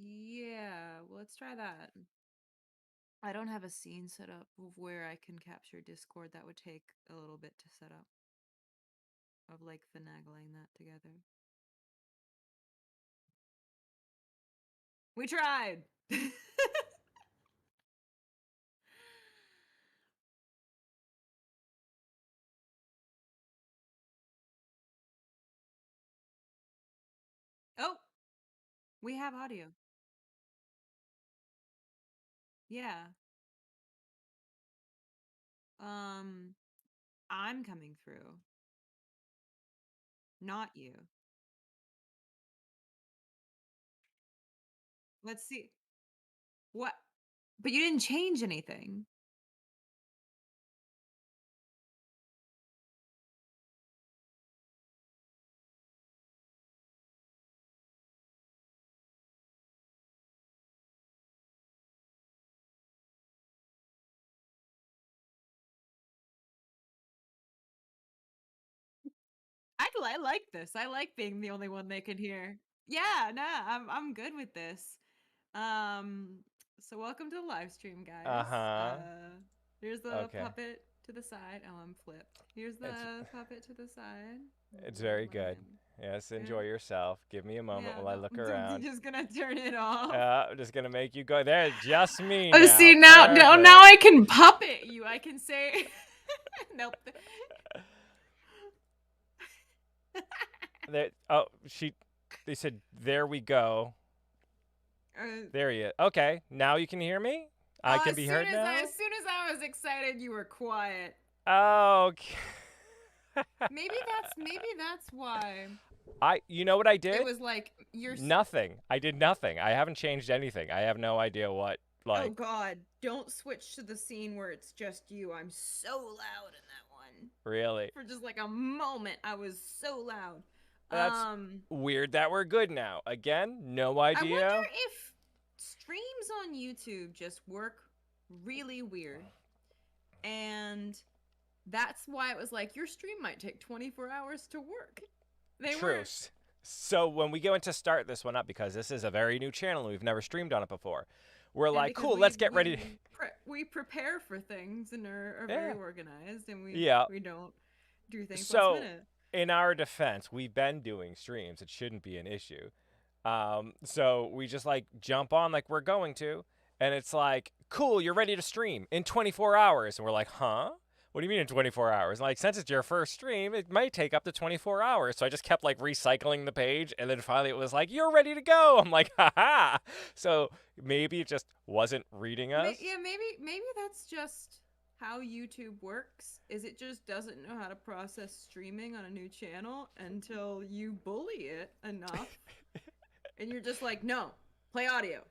Yeah, well, let's try that. I don't have a scene set up of where I can capture Discord. That would take a little bit to set up, of like finagling that together. We tried! Oh, we have audio. Yeah. Um, I'm coming through, not you. Let's see. What? But you didn't change anything. I like this. I like being the only one they can hear. Yeah, nah, I'm good with this. Um, so welcome to the live stream, guys. Uh-huh. Here's the Okay. puppet to the side. Oh, I'm flipped. Here's It's the puppet to the side. it's Move very my good. hand. Yes, Yeah, enjoy yourself. Give me a moment yeah. while I No, look I'm around. just gonna turn it off. I'm just gonna make you go there. Just me Oh, now. see now Perfect. I can puppet you. I can say, nope. There. Oh, she. They said, "There we go." Uh, There he is. Okay, now you can hear me. I can as be soon heard as I now. as soon as I was excited, you were quiet. Okay. Maybe that's why You know what I it did? was like you're. Nothing. I did nothing. I haven't changed anything. I have no idea what. Oh Like, God! Don't switch to the scene where it's just you. I'm so loud in that one. really. For just like a moment, I was so loud. That's Um, weird that we're good now. Again, no I wonder idea. if streams on YouTube just work really weird, and that's why it was like your stream might take 24 hours to work. They True. weren't. So when we go into start this one up, because this is a very new channel and we've never streamed on it before, we're And like, because cool, let's get ready. we prepare for things and are very Yeah. organized, and Yeah. we don't do things last So minute. in our defense, we've been doing streams. It shouldn't be an issue. So we just like jump on like we're going to, and it's like, cool, you're ready to stream in 24 hours. And we're like, huh? What do you mean in 24 hours? Like, since it's your first stream, it might take up to 24 hours. So I just kept like recycling the page, and then finally it was like, you're ready to go. I'm like, haha. So maybe it just wasn't reading us. Yeah, maybe that's just how YouTube works. Is it just doesn't know how to process streaming on a new channel until you bully it enough, and you're just like, no, play audio.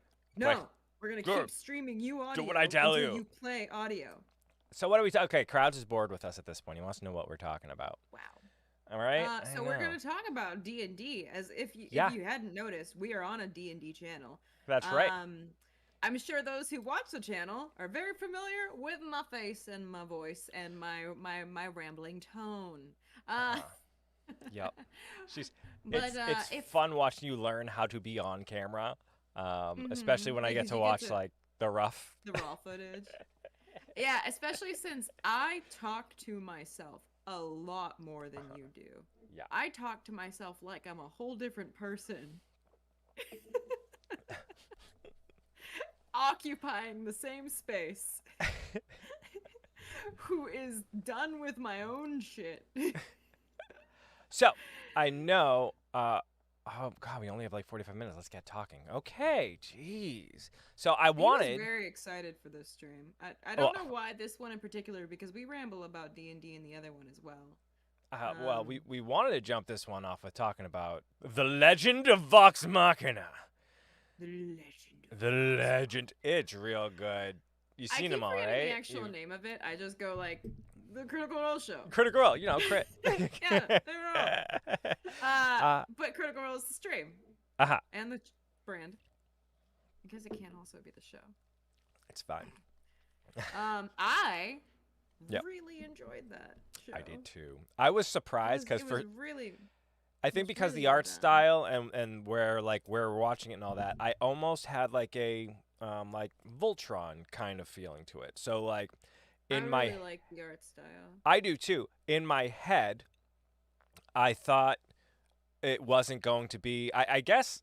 Play, No, we're gonna good. keep streaming you Do what I audio tell until you. you play audio. So what are we? Okay, Crowds is bored with us at this point. He wants to know what we're talking about. Wow. All right. I So we're know. gonna talk about D&D, as if Yeah, you hadn't noticed, we are on a D&D channel. that's right. I'm sure those who watch the channel are very familiar with my face and my voice and my rambling tone. Uh, Uh-huh. Yep. She's but it's if fun watching you learn how to be on camera. Especially when I get because to you get watch to like the rough. the raw footage. Yeah, especially since I talk to myself a lot more than you do. Yeah. I talk to myself like I'm a whole different person. Occupying the same space. Who is done with my own shit. So I know. Oh God, we only have like 45 minutes. Let's get talking. Okay. Jeez. So I He was wanted. very excited for this stream. I Well, don't know why this one in particular, because we ramble about D&D and the other one as well. well, Um, we wanted to jump this one off with talking about the Legend of Vox Machina. the Legend of The Vox Legend. It's real good. You've I seen keep them all, forgetting the right? actual name of it. I just go like, the Critical Role Show. Critical Role, crit. Yeah, they're all. But Critical Role is the stream. Uh-huh. And the brand. Because it can also be the show. It's fine. I Yep. really enjoyed that show. I did too. I was surprised because it was really I think It's because really the well art done. style and where we're watching it and all that, I almost had like Voltron kind of feeling to it. So like I in my really like the art style. I do too. In my head, I thought it wasn't going to be. I guess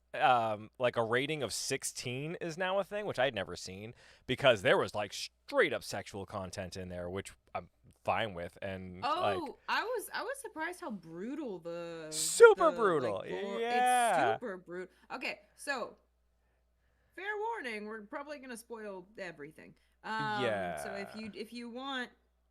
like a rating of 16 is now a thing, which I'd never seen because there was like straight up sexual content in there, which I'm fine with, and like Oh, I was surprised how brutal super the like brutal. gore. It's Yeah, super brutal. Okay, so fair warning, we're probably gonna spoil everything. So yeah, if you want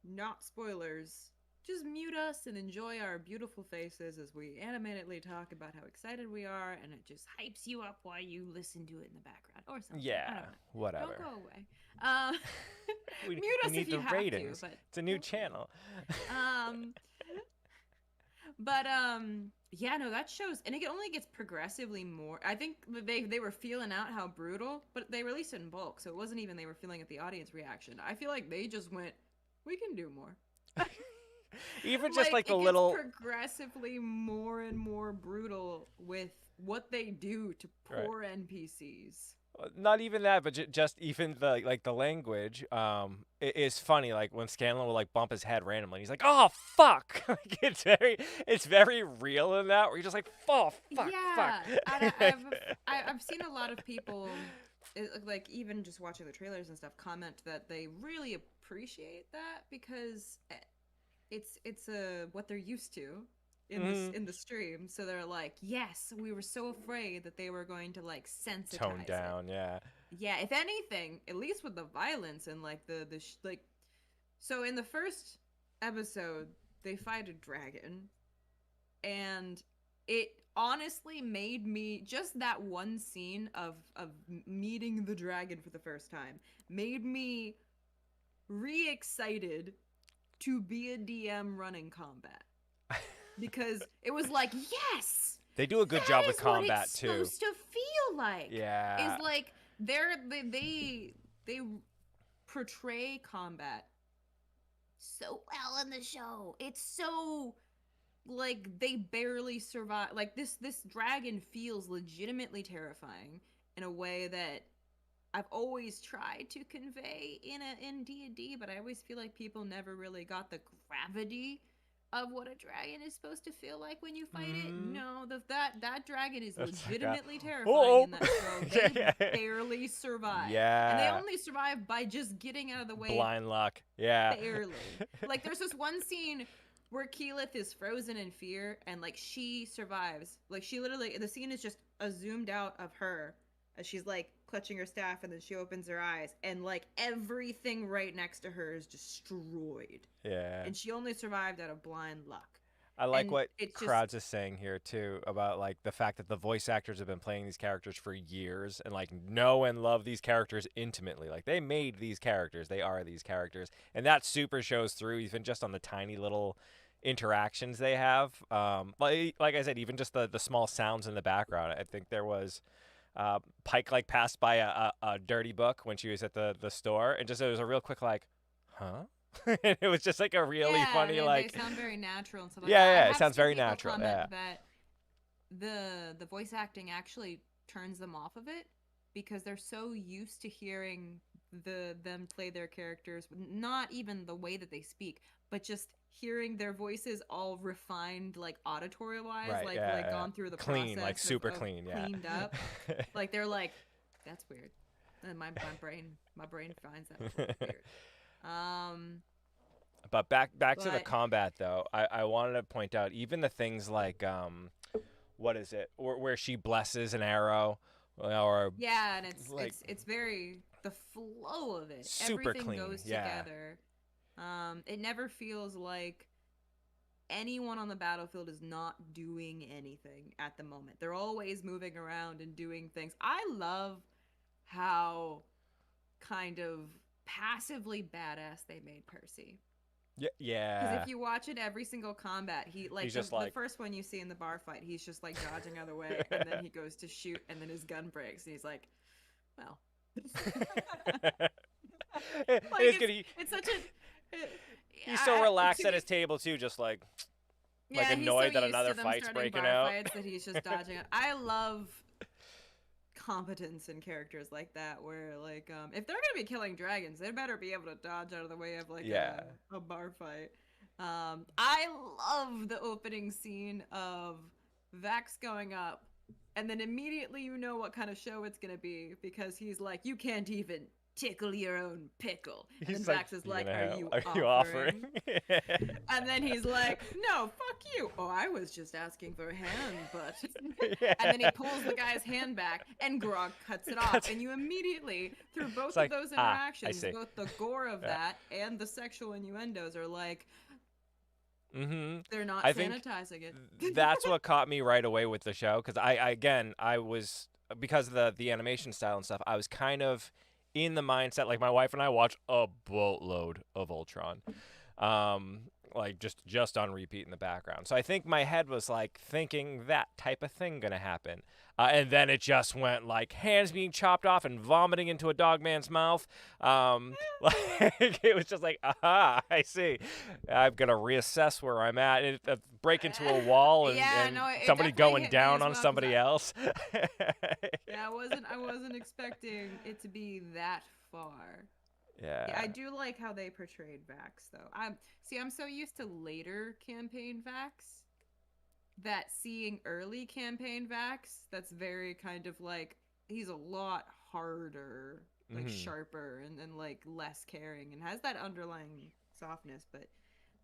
not spoilers, just mute us and enjoy our beautiful faces as we animatedly talk about how excited we are, and it just hypes you up while you listen to it in the background or something. I yeah. don't know. Don't Whatever. go away. Uh, we mute we us if need you the have to, ratings. but It's a new don't go. channel. Um, but yeah, no, that shows, and it only gets progressively more. I think they were feeling out how brutal, but they released it in bulk, so it wasn't even they were feeling at the audience reaction. I feel like they just went, we can do more. Even just Like like the it gets little progressively more and more brutal with what they do to right. poor NPCs. Not even that, but just even the like the language is funny. Like when Scanlan will like bump his head randomly, he's like, "Oh fuck!" Like it's very real in that. Where you're just like, "Oh fuck, fuck." Yeah, I've seen a lot of people, like even just watching the trailers and stuff, comment that they really appreciate that because it's what they're used to hmm in the stream. So they're like, yes, we were so afraid that they were going to like Toned sensitize it. down, yeah. Yeah, if anything, at least with the violence and like like, so in the first episode they fight a dragon, and it honestly made me, just that one scene of meeting the dragon for the first time made me re-excited to be a DM running combat, because it was like, yes, They do a good that job with is what it's combat too. supposed to feel like. Is Yeah. like they portray combat so well in the show. It's so like they barely survive. Like this dragon feels legitimately terrifying in a way that I've always tried to convey in D&D, but I always feel like people never really got the gravity of what a dragon is supposed to feel like when you fight it. Mm, No, that dragon is that's like a legitimately terrifying oh. in that show. Yeah, They yeah. barely survive. And they Yeah. only survive by just getting out of the way Blind luck. Yeah. barely. Like there's this one scene where Keyleth is frozen in fear and like she survives. Like she literally, the scene is just a zoomed out of her as she's like clutching her staff, and then she opens her eyes and like everything right next to her is destroyed. Yeah. And she only survived out of blind luck. I like And what it's just, Crowds is saying here too about like the fact that the voice actors have been playing these characters for years and like know and love these characters intimately. Like they made these characters, they are these characters, and that super shows through even just on the tiny little interactions they have. Like I said, even just the small sounds in the background. I think there was Pike like passed by a dirty book when she was at the store, and just it was a real quick like, huh. And it was just like a really yeah, funny they like sound very natural and stuff like yeah, that. I yeah, it have sounds seen very people natural. comment Yeah. that the voice acting actually turns them off of it because they're so used to hearing them play their characters, not even the way that they speak, but just hearing their voices all refined, like auditory wise, Right. like Yeah. Yeah. gone through the Clean, like process of, super of clean. Yeah. cleaned up. Like they're like, that's weird. And my brain finds that really weird. um But back to the but combat though. I wanted to point out even the things like what is it? Where she blesses an arrow or Yeah, and it's like it's it's very, the flow of it. super Everything clean. goes Yeah. together. It never feels like anyone on the battlefield is not doing anything at the moment. They're always moving around and doing things. I love how kind of passively badass they made Percy. Yeah. Because Yeah. if you watch it, every single combat, he like He's the just the like first one you see in the bar fight, he's just like dodging out of the way, and then he goes to shoot, and then his gun breaks, and he's like, well. Like it's good. it's such a it, He's so relaxed at to his table too, just like like Yeah, he's so annoyed that used another to them fight's starting breaking bar out. fights that he's just dodging it. I love competence in characters like that where like if they're gonna be killing dragons they better be able to dodge out of the way of like Yeah. a bar fight. I love the opening scene of Vax going up and then immediately you know what kind of show it's gonna be because he's like you can't even tickle your own pickle and then He's like, Vax is "You like gonna are have? you Are you offering?" offering and then he's like, "No, fuck you." Oh, I was just asking for a hand, but and then he Yeah. pulls the guy's hand back and Grog cuts it off. Cuts- And you immediately, through It's both of like, those I interactions, see. both the gore of Yeah. that and the sexual innuendos are like Mm-hmm. they're not I think sanitizing it. that's what caught me right away with the show because I was because of the animation style and stuff. I was kind of in the mindset like my wife and I watch a boatload of Ultron, um, like just on repeat in the background. So I think my head was like thinking that type of thing gonna happen, and then it just went like hands being chopped off and vomiting into a dog man's mouth. Like it was just like, aha, I see. I'm gonna reassess where I'm at. Break into a wall Yeah, and no, it somebody definitely going hit me down as on well because somebody else. yeah, I wasn't expecting it to be that far. Yeah, Yeah. I do like how they portrayed Vax though. I'm so used to later campaign Vax that seeing early campaign Vax that's very kind of like he's a lot harder, like Hmm. sharper and like less caring and has that underlying softness, but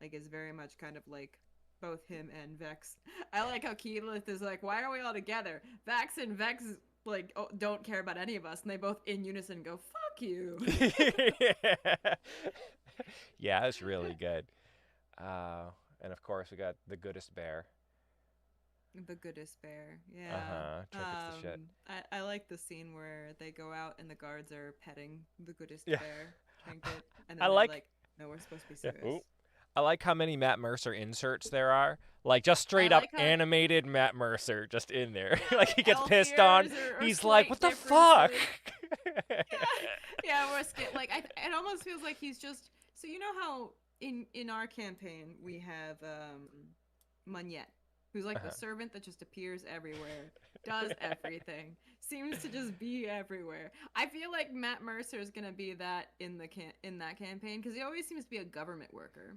like is very much kind of like both him and Vex. I like how Keyleth is like, why are we all together? Vax and Vex like don't care about any of us, and they both in unison go, "Fuck you." Yeah, it's really good. And of course we got the goodest bear. The goodest bear, Uh yeah. huh. Trinket's the shit. I like the scene where they go out and the guards are petting the goodest Yeah. bear trinket, and I then they're like. like, "No, we're supposed to be Yeah. serious." Ooh. I like how many Matt Mercer inserts there are. Like just I straight up like how animated Matt Mercer just in there. Like he yeah, gets elf pissed on. ears or He's like, slight "What the fuck?" differences. Yeah, we're like it almost feels like he's just so you know how in our campaign we have Monette, who's like the Uh-huh. servant that just appears everywhere, does everything, seems to just be everywhere. I feel like Matt Mercer is gonna be that in that campaign because he always seems to be a government worker.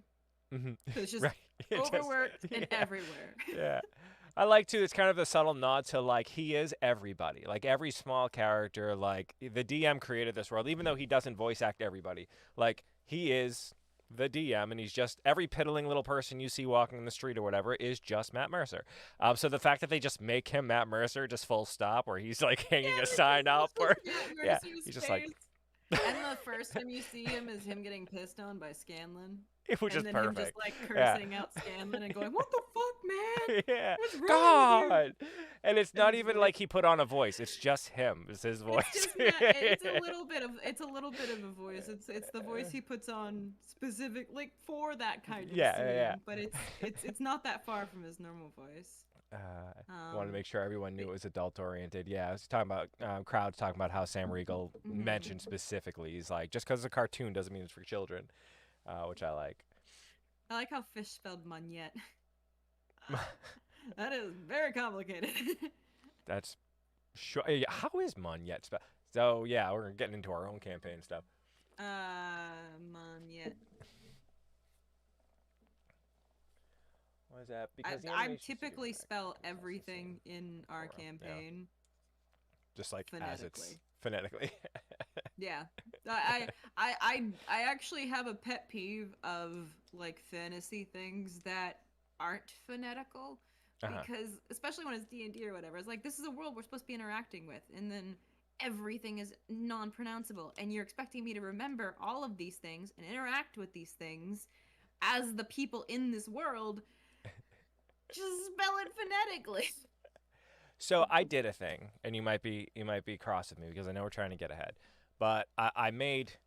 Hmm. So it's just Right. It just. overworked and Yeah. everywhere. Yeah. I like too. It's kind of the subtle nod to like he is everybody, like every small character. Like the DM created this world, even though he doesn't voice act everybody. Like he is the DM, and he's just every piddling little person you see walking in the street or whatever is just Matt Mercer. So the fact that they just make him Matt Mercer, just full stop, where he's like hanging a Yeah, sign up, it's or just Matt yeah, Mercer's he's just like, face. And the first time you see him is him getting pissed on by Scanlan. which is And then him just perfect. like Yeah. cursing out Scanlan and going, "What the fuck, man? Yeah. What's wrong with you?" God. And it's And not his even voice. like he put on a voice. It's just him. It's his It's voice. just Matt. It's a little bit of a voice. It's the voice he puts on specific like for that kind of Yeah, yeah, scene. But it's not that far from his normal voice. wanted to Um, make sure everyone knew but, it was adult oriented. Yeah, I was talking about crowds talking about how Sam Riegel mhm. mentioned specifically. He's like, just because it's a cartoon doesn't mean it's for children, which I like. I like how Fish spelled Monette. That is very complicated. That's sure. Yeah, how is Mon yet? So yeah, we're getting into our own campaign stuff. Monette. What is that? I Because the I animation studio typically back spell has the same everything in our aura. Yeah, campaign just like as it's phonetically. phonetically. Yeah. I actually have a pet peeve of like fantasy things that aren't phonetical Uh-huh. because especially when it's D&D or whatever. It's like this is a world we're supposed to be interacting with and then everything is non-pronounceable and you're expecting me to remember all of these things and interact with these things as the people in this world. Just spell it phonetically. So I did a thing, and you might be cross with me because I know we're trying to get ahead, but I made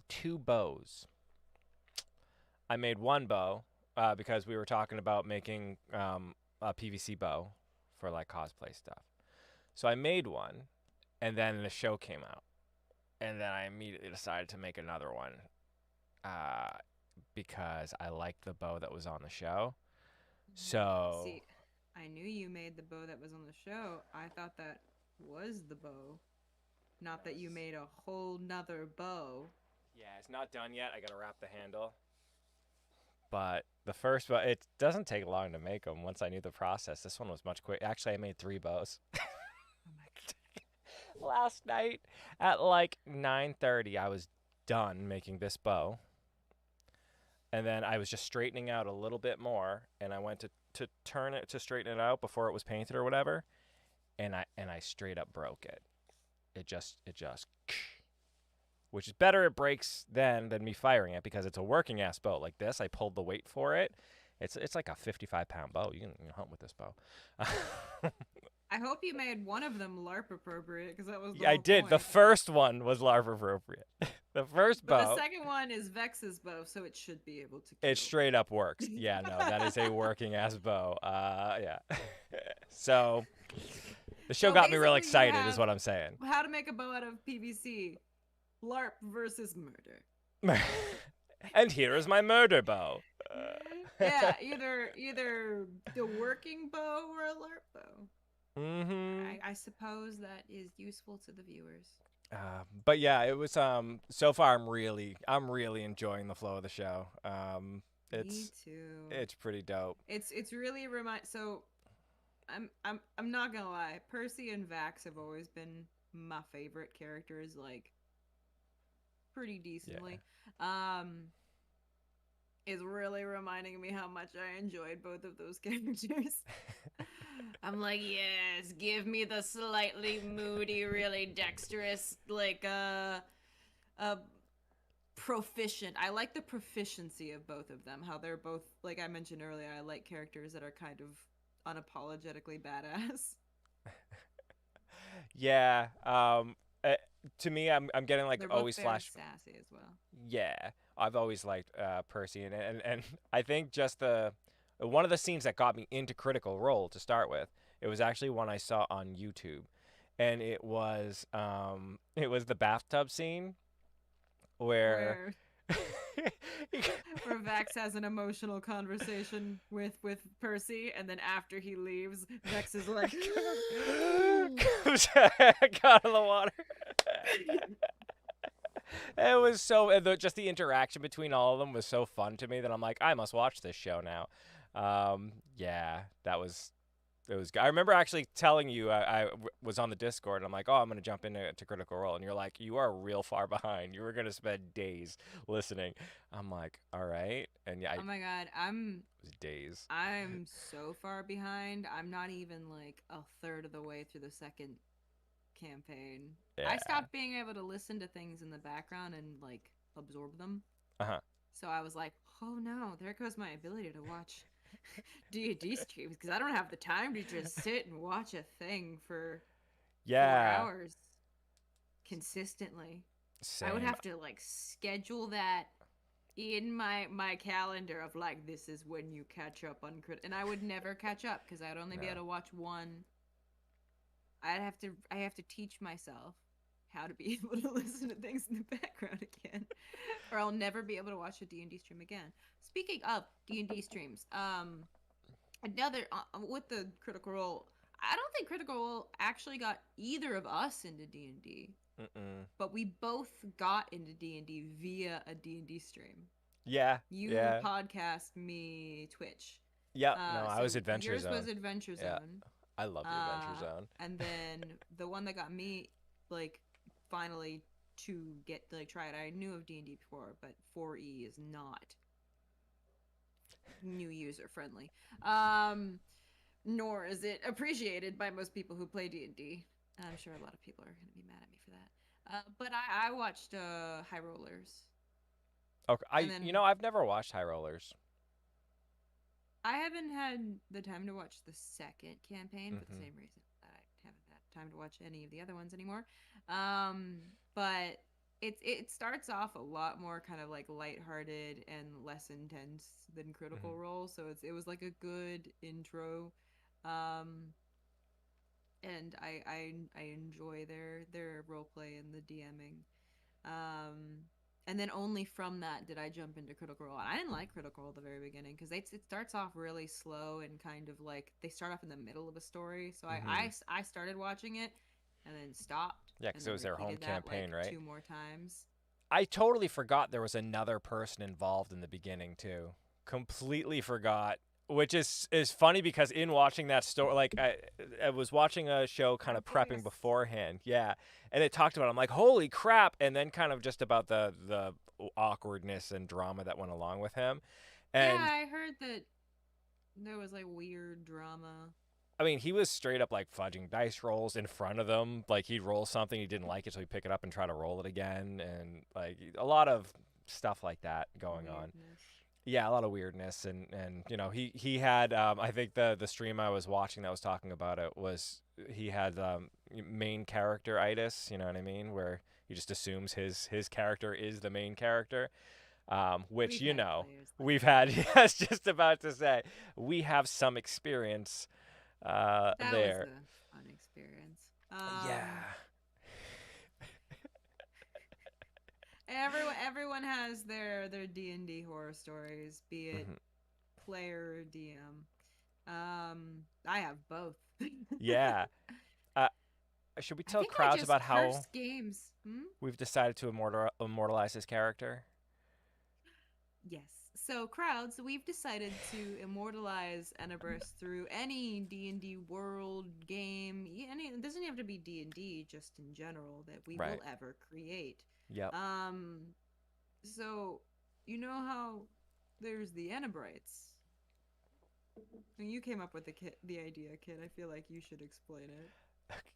two bows. I made one bow because we were talking about making a PVC bow for like cosplay stuff. So I made one, and then the show came out, and then I immediately decided to make another one uh, because I liked the bow that was on the show. So See, I knew you made the bow that was on the show. I thought that was the bow, not no, that you made a whole nother bow. yeah, it's not done yet. I gotta wrap the handle. But the first bow, it doesn't take long to make them. Once I knew the process, this one was much quick. Actually, I made 3 bows Oh my last night at like 9:30. I was done making this bow, and then I was just straightening out a little bit more, and I went to turn it to straighten it out before it was painted or whatever, and I straight up broke it. It just which is better it breaks then than me firing it because it's a working ass bow like this. I pulled the weight for it. It's like a 55-pound bow. You can hunt with this bow. I hope you made one of them LARP appropriate because that was the Yeah, I whole did. The point. first one was larva appropriate. The first But the bow, second one is Vex's bow, so it should be able to it kill. straight up works. Yeah, no, that is a working ass bow. Yeah. So the show So got me real basically, you excited, is have what I'm saying. how to make a bow out of PVC. LARP versus murder. And here is my murder bow. Yeah, either the working bow or a LARP bow. Mm-hmm. I suppose that is useful to the viewers. But yeah, it was so far I'm really enjoying the flow of the show. Me It's too. it's pretty dope. It's really remind. So I'm not gonna lie. Percy and Vax have always been my favorite characters. Like pretty Yeah. decently. Is really reminding me how much I enjoyed both of those characters. I'm like, yes, give me the slightly moody, really dexterous, like uh proficient. I like the proficiency of both of them. How they're both, like I mentioned earlier, I like characters that are kind of unapologetically badass. Yeah. Uh, to me, I'm getting like They're both always very flash. sassy as well. Yeah, I've always liked Percy, and I think just the one of the scenes that got me into Critical Role to start with, it was actually one I saw on YouTube, and it was the bathtub scene where Where where Vex has an emotional conversation with Percy, and then after he leaves, Vex is like, comes back out of the water. It was so just the interaction between all of them was so fun to me that I'm like, I must watch this show now. Yeah, that was it was. I remember actually telling you I was on the Discord. And I'm like, oh, I'm gonna jump into Critical Role, and you're like, you are real far behind. You were gonna spend days listening. I'm like, all right, and yeah, oh it my god, was days. I'm so far behind. I'm not even like a third of the way through the second campaign. I Yeah. stopped being able to listen to things in the background and like absorb them. Uh huh. So I was like, oh no, there goes my ability to watch D&D streams because I don't have the time to just sit and watch a thing for four Yeah. hours consistently. I would Same. have to like schedule that in my calendar of like this is when you catch up on crit, and I would never catch up because I'd only be No. able to watch one. I have to teach myself how to be able to listen to things in the background again, or I'll never be able to watch a D&D stream again. Speaking of D&D streams, another with the Critical Role, I don't think Critical Role actually got either of us into D&D, Mm-mm. but we both got into D&D via a D&D stream. Yeah. You Yeah. podcast, me Twitch. Yep. No, I was So Adventure yours was Zone. Adventure Yeah. Zone. I love the Adventure Zone. And then the one that got me like finally to get like try it. I knew of D&D before, but 4E is not new user friendly. Nor is it appreciated by most people who play D&D. I'm sure a lot of people are going to be mad at me for that. But I watched High Rollers, Okay. and then I've never watched High Rollers. I haven't had the time to watch the second campaign for the Mm-hmm. same reason that I haven't had time to watch any of the other ones anymore. But it starts off a lot more kind of like lighthearted and less intense than Mm-hmm. Critical Role, so it was like a good intro. Um, and I enjoy their role play and the DMing. Um, And then only from that did I jump into Critical Role. I didn't like Critical Role at the very beginning because it starts off really slow and kind of like they start off in the middle of a story. So Hmm. I started watching it and then stopped Yeah, and because it then was their home repeated that campaign, like right? two more times. I totally forgot there was another person involved in the beginning too. Completely forgot, which is funny because in watching that story, like I was watching a show kind of prepping Protagonist. beforehand, yeah, and it talked about it. I'm like, holy crap, and then kind of just about the awkwardness and drama that went along with him, Yeah, and I heard that there was like weird drama. I mean, he was straight up like fudging dice rolls in front of them. Like he'd roll something, he didn't like it, so he'd pick it up and try to roll it again, and like a lot of stuff like that going on. Weirdness. Yeah, a lot of weirdness, and you know he had I think the stream I was watching that was talking about it was he had main character itis. You know what I mean? Where he just assumes his character is the main character. Which We've you had know players like we've that. had. Yes, just about to say we have some experience That was there. a fun experience. Yeah. Everyone has their D&D horror stories, be it Hmm. player or DM. I have both. Yeah. Uh, should we I tell think I crowds just about how cursed games. Hmm? we've decided to immortalize his character? Yes. So crowds, we've decided to immortalize Enabris through any D&D world game. Any it doesn't have to be D&D, just in general that we Right. will ever create. Yep. Um so you know how there's the Enabrites. And you came up with the idea, kid. I feel like you should explain it.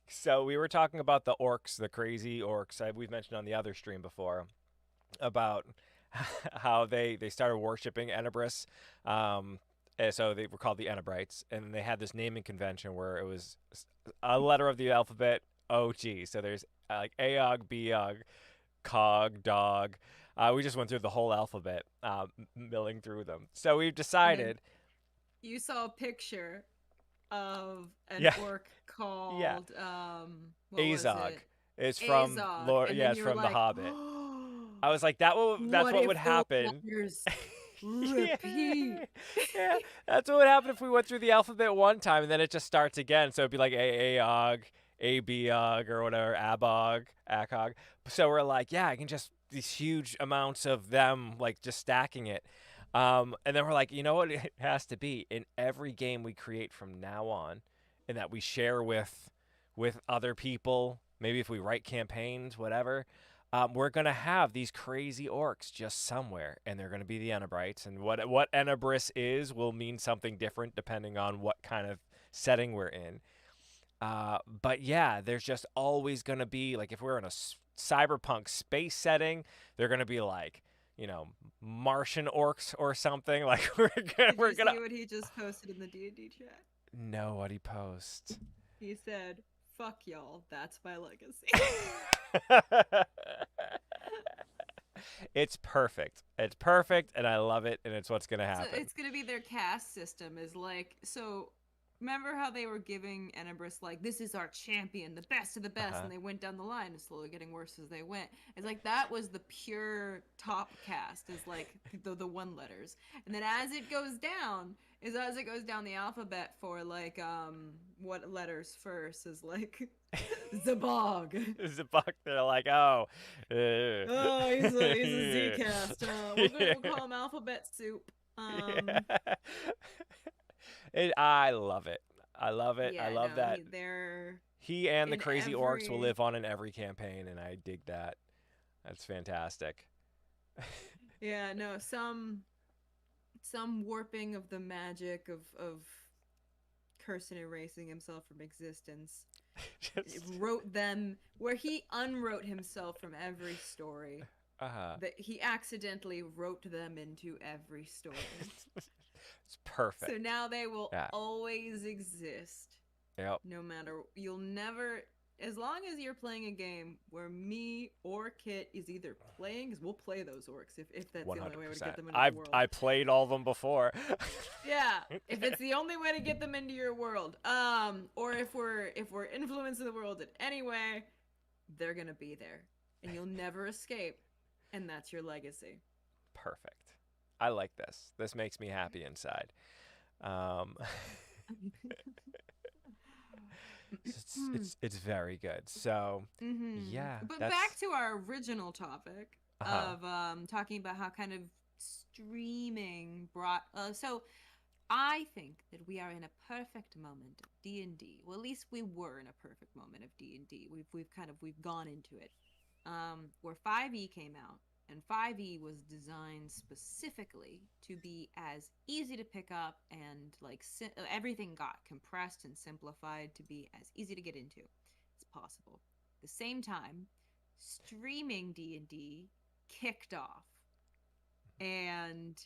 So we were talking about the orcs, the crazy orcs. We've mentioned on the other stream before about how they started worshiping Enabris. And so they were called the Enabrites, and they had this naming convention where it was a letter of the alphabet OG. So there's like Aog, Beog, Cog, Dog. We just went through the whole alphabet, milling through them. So we've And then decided, you saw a picture of an yeah, orc yeah, called what was Azog. it? It's from Azog. Lord. And Yeah, then it's you were from The like, Hobbit. "Oh, I was like, that's what what would if the happen. letters Yeah, repeat?" yeah, that's what would happen if we went through the alphabet one time and then it just starts again. So it'd be like Aog, Abog, or whatever, Abog, Akog. So we're like, yeah, I can just these huge amounts of them, like just stacking it. And then we're like, you know what it has to be in every game we create from now on, and that we share with other people. Maybe if we write campaigns, whatever, we're gonna have these crazy orcs just somewhere, and they're gonna be the Enabrites. And what Enabris is will mean something different depending on what kind of setting we're in. But yeah, there's just always gonna be like if we're in a cyberpunk space setting, they're gonna be like Martian orcs or something. Like Did we're you gonna see what he just posted in the D&D chat? know what he posts. He said, "Fuck y'all, that's my legacy." It's perfect. It's perfect, and I love it, and it's what's gonna So happen. it's gonna be their caste system is like so. Remember how they were giving Enabris like this is our champion, the best of the Uh best, huh. and they went down the line and slowly getting worse as they went. It's like that was the pure top cast is like the one letters, and then as it goes down the alphabet for like what letters first is like Zabog. Zabuk, they're like, oh, Oh, he's a Z yeah. cast. We'll Yeah. call him Alphabet Soup. Yeah. I love it. I love it. I Yeah, love no, that they're he and the in crazy orcs will every live on in every campaign, and I dig that. That's fantastic. yeah, no, some warping of the magic of Curson erasing himself from existence Just, wrote them where he unwrote himself from every story. uh-huh. That he accidentally wrote them into every story. It's perfect. So now they will Yeah. always exist. Yep. No matter you'll never as long as you're playing a game where me or Kit is either playing because we'll play those orcs if that's the only way to 100%. get them into the I world. played all of them before. Yeah, if it's the only way to get them into your world, or if we're influencing the world in any way, they're gonna be there, and you'll never escape. And that's your legacy. Perfect. I like this. This makes me happy inside. Um, it's very good. So yeah, But back that's to our original topic uh of talking about how kind of streaming brought. So I think that we are in a perfect moment of D and D. Well, at least we were in a perfect moment of D and D. We've gone into it. Where 5e came out, and 5e was designed specifically to be as easy to pick up and like everything got compressed and simplified to be as easy to get into as possible. At the same time, streaming D&D kicked off, and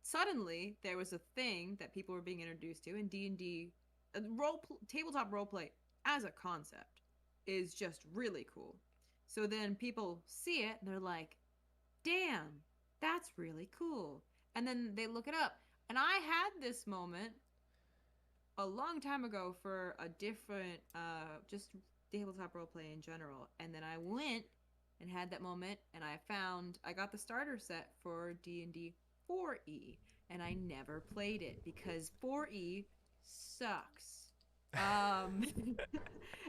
suddenly there was a thing that people were being introduced to in D&D. Tabletop roleplay as a concept is just really cool. So then people see it and they're like, "Damn, that's really cool." And then they look it up. And I had this moment a long time ago for a different just tabletop roleplay in general, and then I went and had that moment, and I got the starter set for D&D 4e, and I never played it because 4e sucks. um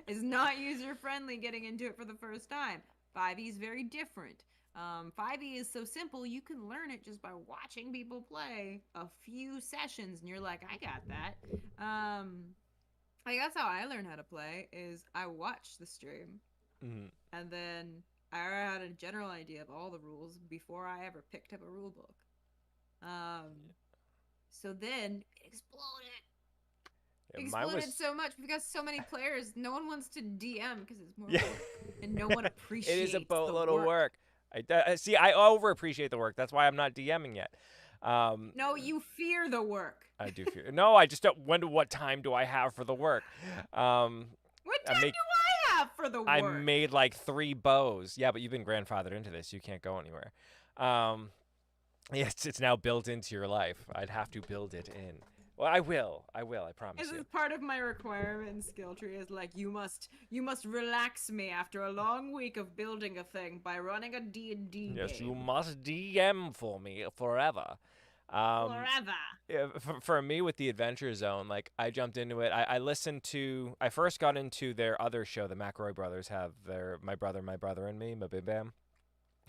is not user friendly getting into it for the first time. 5e is very different. 5e is so simple you can learn it just by watching people play a few sessions, and you're like, I got that. Like that's how I learned how to play. Is I watched the stream, mm, and then I already had a general idea of all the rules before I ever picked up a rule book. Um, so then it mine exploded was so much because so many players. No one wants to DM because it's more yeah. work, and no one It is a appreciates the boatload of work. work. See. I over appreciate the work. That's why I'm not DMing yet. Um, No, you fear the work. I do fear. No, I just don't. What time do I have for the work? Um, What I time make. do I have for the I work? made like 3 bows. Yeah, but you've been grandfathered into this. You can't go anywhere. Um, yes, it's now built into your life. I'd have to build it in. Well, I will. I will. I promise This you. is part of my requirement in skill tree. Is like you must relax me after a long week of building a thing by running a D&D Yes, you game must DM for me forever. Um, forever. yeah, for me with the Adventure Zone, like I jumped into it. I listened to. I first got into their other show. The McElroy brothers have their My Brother and Me, Mabibam,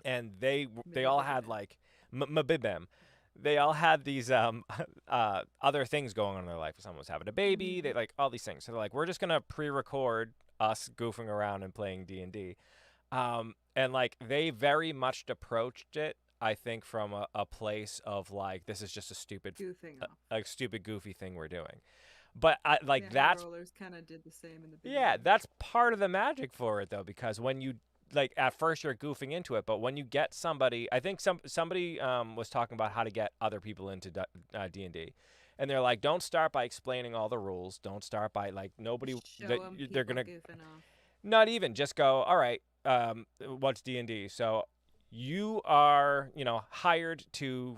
and they all had like Mabibam. They all had these other things going on in their life. Someone was having a baby. They Mm-hmm. like all these things. So they're like, we're just gonna pre-record us goofing around and playing D&D. And like they very much approached it, I think, from a place of like this is just a stupid, Goofing off. a stupid goofy thing we're doing. But I like Yeah, high that's rollers kind of did the same in the yeah, beginning. that's part of the magic for it though, because when you like at first you're goofing into it, but when you get somebody, I think somebody was talking about how to get other people into D&D. And they're like, don't start by explaining all the rules. Don't start by like nobody Just show that them they're people gonna goofing off. not even just go. All right, what's D&D? So you are hired to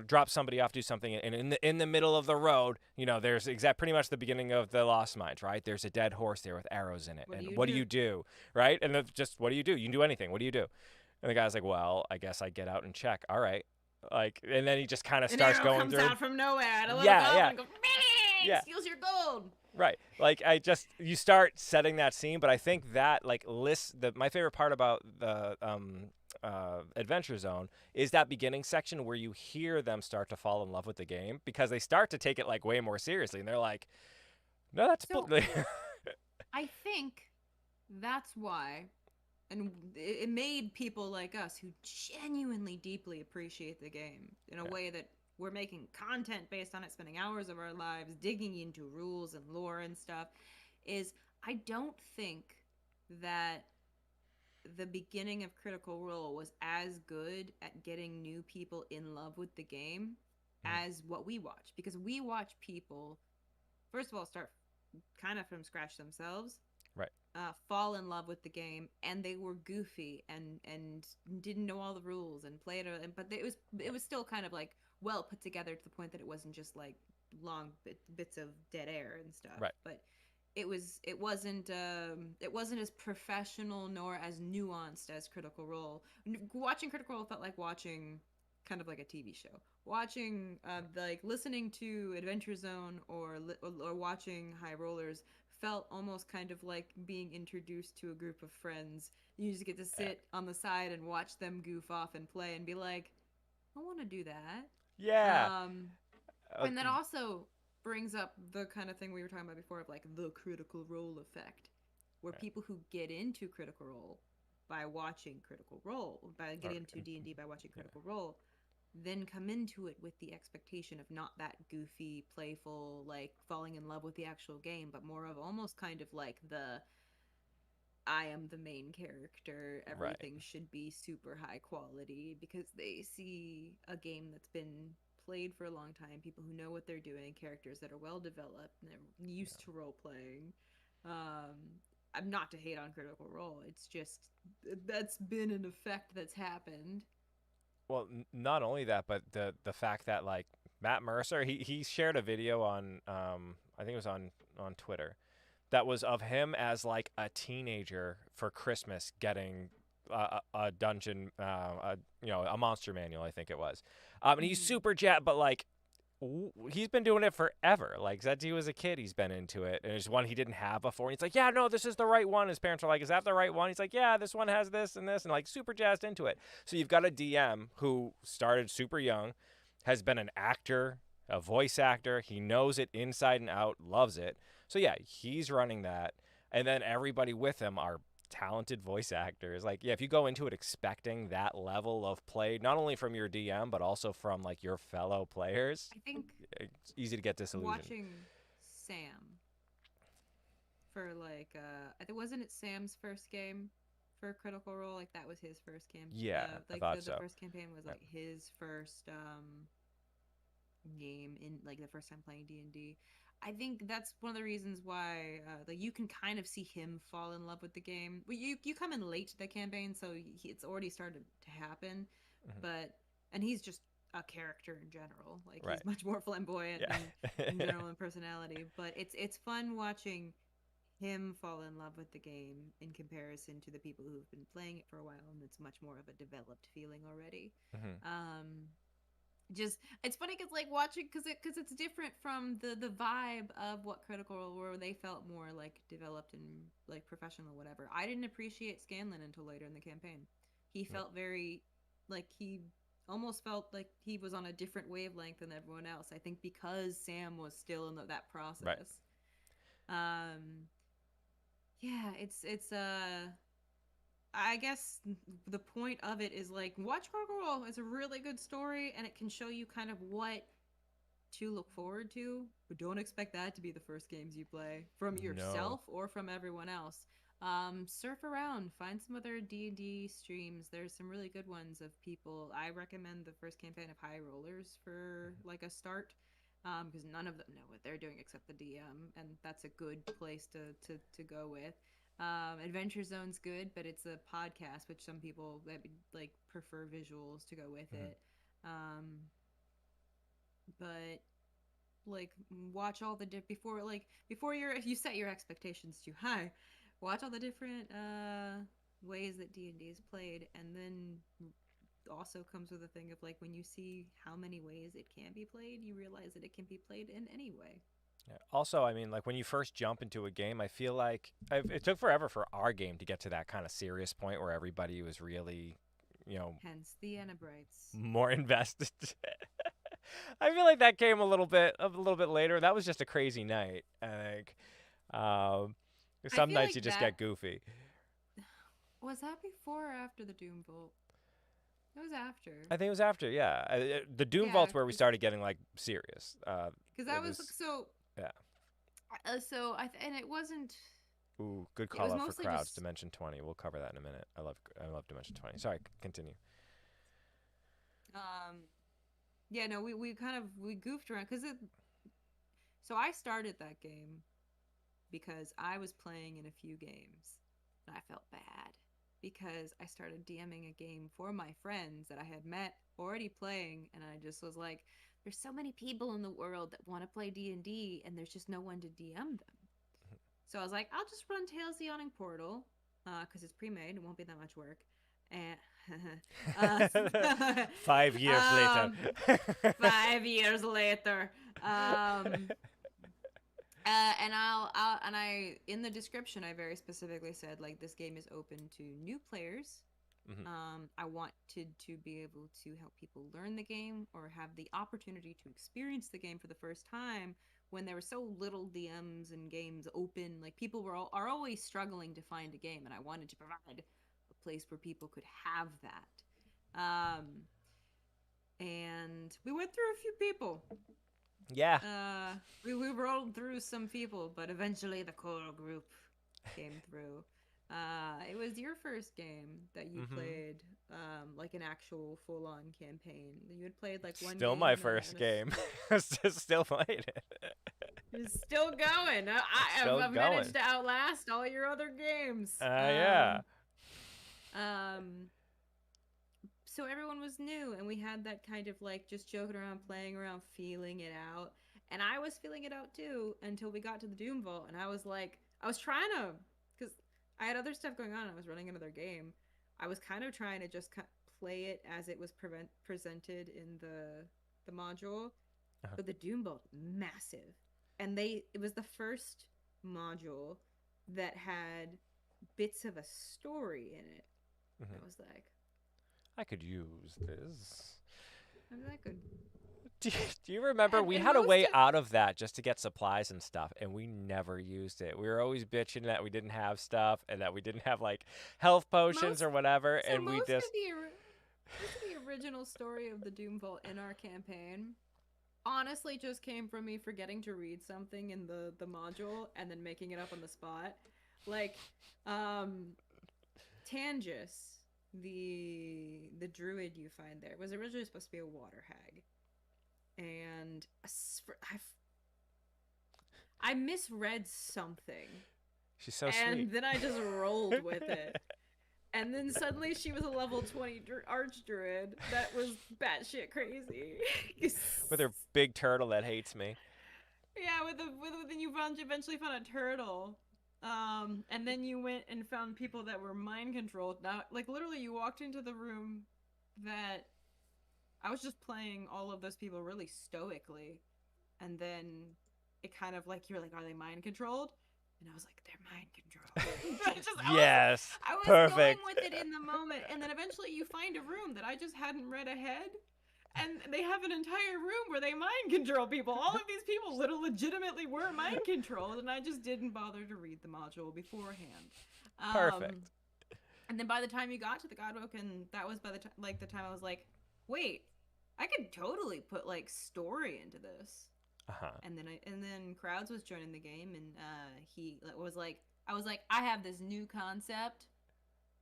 drop somebody off, do something, and in the middle of the road, there's pretty much the beginning of the Lost Mines, right? There's a dead horse there with arrows in it, What do and you what do do? you do, right? And it's just what do you do? You can do anything. What do you do? And the guy's like, well, I guess I get out and check. All right, like, and then he just kind of An starts arrow going comes through. out from nowhere, and a little Yeah, yeah, goblin goes, "Bang!" yeah. Steals your gold. Right. Like I just you start setting that scene, but I think that like my favorite part about the Adventure Zone is that beginning section where you hear them start to fall in love with the game because they start to take it like way more seriously and they're like, "No, that's So I think that's why, and it made people like us who genuinely deeply appreciate the game in a yeah. way that we're making content based on it, spending hours of our lives digging into rules and lore and stuff. Is I don't think that the beginning of Critical Role was as good at getting new people in love with the game Mm, as what we watch, because we watch people first of all start kind of from scratch themselves, right. fall in love with the game, and they were goofy and didn't know all the rules and played it, but it was still kind of like well put together to the point that it wasn't just like long bits of dead air and stuff. Right. But it wasn't as professional nor as nuanced as Critical Role. Watching Critical Role felt like watching kind of like a TV show. Watching like listening to Adventure Zone or watching High Rollers felt almost kind of like being introduced to a group of friends. You just get to Yeah. sit on the side and watch them goof off and play and be like, I want to do that. Yeah. Um, Uh, and that also brings up the kind of thing we were talking about before of like the Critical Role effect, where people who get into Critical Role by watching Critical Role, by or, getting into D&D by watching yeah. Critical Role, then come into it with the expectation of not that goofy, playful, like falling in love with the actual game, but more of almost kind of like the I am the main character. Right. Everything should be super high quality because they see a game that's been played for a long time, people who know what they're doing, characters that are well developed and they're used to role playing. I'm not to hate on Critical Role. It's just that's been an effect that's happened. Well, not only that, but the fact that like Matt Mercer, he shared a video on I think it was on Twitter that was of him as like a teenager for Christmas getting a dungeon, a monster manual, I think it was, and he's Mm-hmm. super jet, but like he's been doing it forever. Like since he was a kid, he's been into it, and it's one he didn't have before. And he's like, "Yeah, no, this is the right one." His parents are like, "Is that the right one?" He's like, "Yeah, this one has this and this," and like super jazzed into it. So you've got a DM who started super young, has been an actor, a voice actor. He knows it inside and out, loves it. So yeah, he's running that, and then everybody with him are talented voice actors. Like, yeah, if you go into it expecting that level of play, not only from your DM but also from like your fellow players, I think it's easy to get disillusioned. watching Sam for like I think wasn't it Sam's first game for Critical Role? Like that was his first camp. Yeah, I Like thought the so. first campaign was like his first game in like the first time playing D&D. I think that's one of the reasons why like you can kind of see him fall in love with the game. Well, you come in late to the campaign, so it's already started to happen. Mhm. But and he's just a character in general. Like Right. he's much more flamboyant Yeah. and in general in personality. But it's fun watching him fall in love with the game in comparison to the people who've been playing it for a while and it's much more of a developed feeling already. Mhm. Um, just it's funny because like watching because it's different from the vibe of what Critical Role where they felt more like developed and like professional whatever. I didn't appreciate Scanlan until later in the campaign. He Right. felt very like he almost felt like he was on a different wavelength than everyone else. I think because Sam was still in that Right. process. um yeah, it's I guess the point of it is like watch Critical Role. It's a really good story and it can show you kind of what to look forward to, but don't expect that to be the first games you play from No. yourself or from everyone else. Surf around, find some other D&D streams. There's some really good ones of people. I recommend the first campaign of High Rollers for like a start, because none of them know what they're doing except the DM, and that's a good place to go with. Adventure Zone's good, but it's a podcast, which some people that like prefer visuals to go with Mhm. it. But like watch all the before you set your expectations too high, watch all the different ways that D&D is played, and then also comes with a thing of like when you see how many ways it can be played, you realize that it can be played in any way. Yeah. Also, I mean, like when you first jump into a game, I feel like it took forever for our game to get to that kind of serious point where everybody was really, you know, Hence the Anabrites. more invested. I feel like that came a little bit later. That was just a crazy night. I think. Um, I some feel nights you like just that get goofy. was that before or after the Doom Vault. It was after. I think it was after, yeah. The Doom Yeah, Vault's where we started getting like serious. because It that was was, so yeah. and it wasn't. Ooh, good It call was out for mostly crowds. just Dimension 20. We'll cover that in a minute. I love Dimension 20. Sorry, continue. um yeah, no, we goofed around because it. So I started that game because I was playing in a few games and I felt bad because I started DMing a game for my friends that I had met already playing, and I just was like, there's so many people in the world that want to play D&D and there's just no one to DM them. So I was like, I'll just run Tales the Yawning Portal, because it's pre-made. It won't be that much work. And uh, 5 years later. um, 5 years later. And in the description, I very specifically said like this game is open to new players. Mhm. I wanted to be able to help people learn the game or have the opportunity to experience the game for the first time when there were so little DMs and games open. Like people are always struggling to find a game, and I wanted to provide a place where people could have that. And we went through a few people. Yeah. We rolled through some people, but eventually the core group came through. It was your first game that you Mhm. played, like an actual full-on campaign. You had played like one Still game my and first game. Still playing it. it's still going. Still I've going. managed to outlast all your other games. Yeah. Um, so everyone was new, and we had that kind of like just joking around, playing around, feeling it out. And I was feeling it out too until we got to the Doom Vault, and I was like, I was trying to, because I had other stuff going on. I was running another game. I was kind of trying to just play it as it was presented in the module, Uh-huh. but the Doom Vault massive, and it was the first module that had bits of a story in it. Mhm. I was like, I could use this. maybe that could. Do you remember we And had a most way of out of that just to get supplies and stuff, and we never used it. We were always bitching that we didn't have stuff and that we didn't have like health potions most or whatever, so and we just most of the original story of the Doom Vault in our campaign honestly just came from me forgetting to read something in the module and then making it up on the spot. Like, um, Tangis, the druid you find there, was originally supposed to be a water hag, and I misread something, she's so sweet. and then I just rolled with it. And then suddenly she was a level 20 archdruid that was batshit crazy. With her big turtle that hates me. Yeah, then you eventually found a turtle. And then you went and found people that were mind controlled. Now, like literally, you walked into the room that I was just playing all of those people really stoically, and then it kind of like you're like, are they mind controlled? And I was like, they're mind controlled. Yes. I was going Perfect. with it in the moment, and then eventually you find a room that I just hadn't read ahead, and they have an entire room where they mind control people. All of these people legitimately were mind controlled, and I just didn't bother to read the module beforehand. Perfect. And then by the time you got to the Godwoken, that was by the time the time I was like, wait, I could totally put like story into this. Uh-huh. And then Crowds was joining the game, and he was like, I was like, I have this new concept.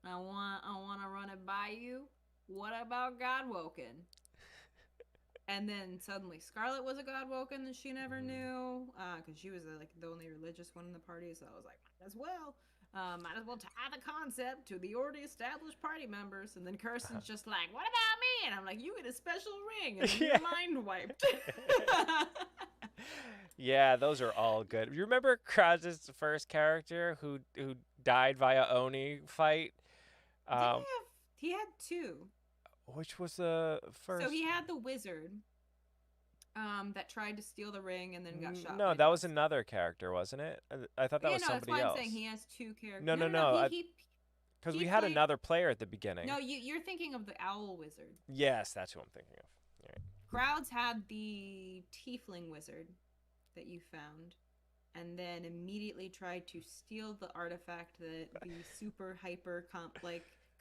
I want to run it by you. What about Godwoken? And then suddenly Scarlet was a Godwoken that she never knew, because she was like the only religious one in the party. So I was like, might as well tie the concept to the already established party members. And then Kirsten's just like, what about me? And I'm like, you get a special ring, and then Yeah. you're mind wiped. Yeah, those are all good. You remember Krause's first character who died via Oni fight? Didn't Um, he had two? which was the So first? he had the wizard, that tried to steal the ring and then got shot No, by that was Dust. another character, wasn't it? I thought that Yeah, was no, that's somebody why I'm saying else. he has two characters. No, No, no, no, no. no. He Because he we had played. another player at the beginning. No, you're thinking of the owl wizard. Yes, that's who I'm thinking of. All right. Crowds had the tiefling wizard that you found, and then immediately tried to steal the artifact that the super hyper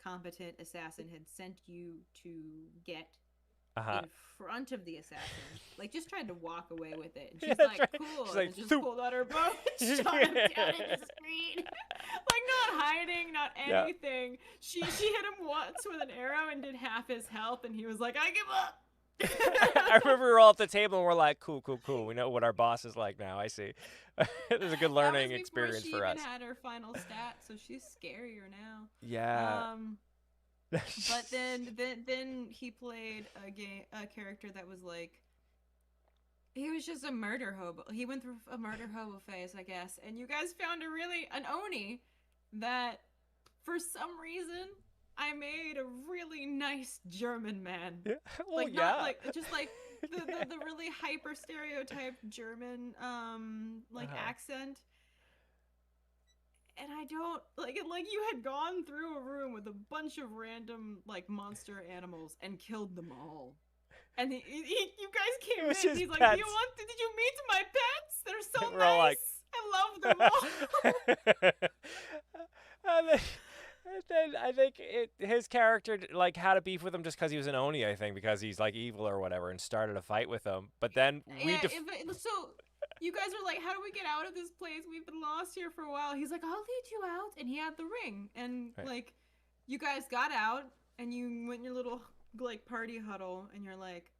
competent assassin had sent you to get Uh-huh. in front of the assassin. Like just tried to walk away with it. And Yeah, she's that's like, right. cool, She's and like, then just Thoop. pulled out her bow and shot him down in the screen. Like not hiding, not Yeah. anything. She hit him once with an arrow and did half his health, and he was like, I give up. I remember we were all at the table and we're like, cool, cool, cool. We know what our boss is like now. I see. There's a good That was learning before experience she for even us. had her final stat, so she's scarier now. Yeah. But then he played a character that was like He was just a murder hobo. He went through a murder hobo phase, I guess. And you guys found an Oni that, for some reason, I made a really nice German man. Well, Like not yeah. like just like the really hyper stereotyped German like Uh-huh. accent. And I don't like you had gone through a room with a bunch of random like monster animals and killed them all. And you guys It came was in and his he's like, "Do you pets. want? Did you meet my pets? They're so We're all like, nice. I love them all." and then, and then I think his character like had a beef with him just because he was an Oni. I think because he's like evil or whatever, and started a fight with him. But then we Yeah. So you guys are like, "How do we get out of this place? We've been lost here for a while." He's like, "I'll lead you out," and he had the ring, and right. like, you guys got out, and you went in your little like party huddle, and you're like,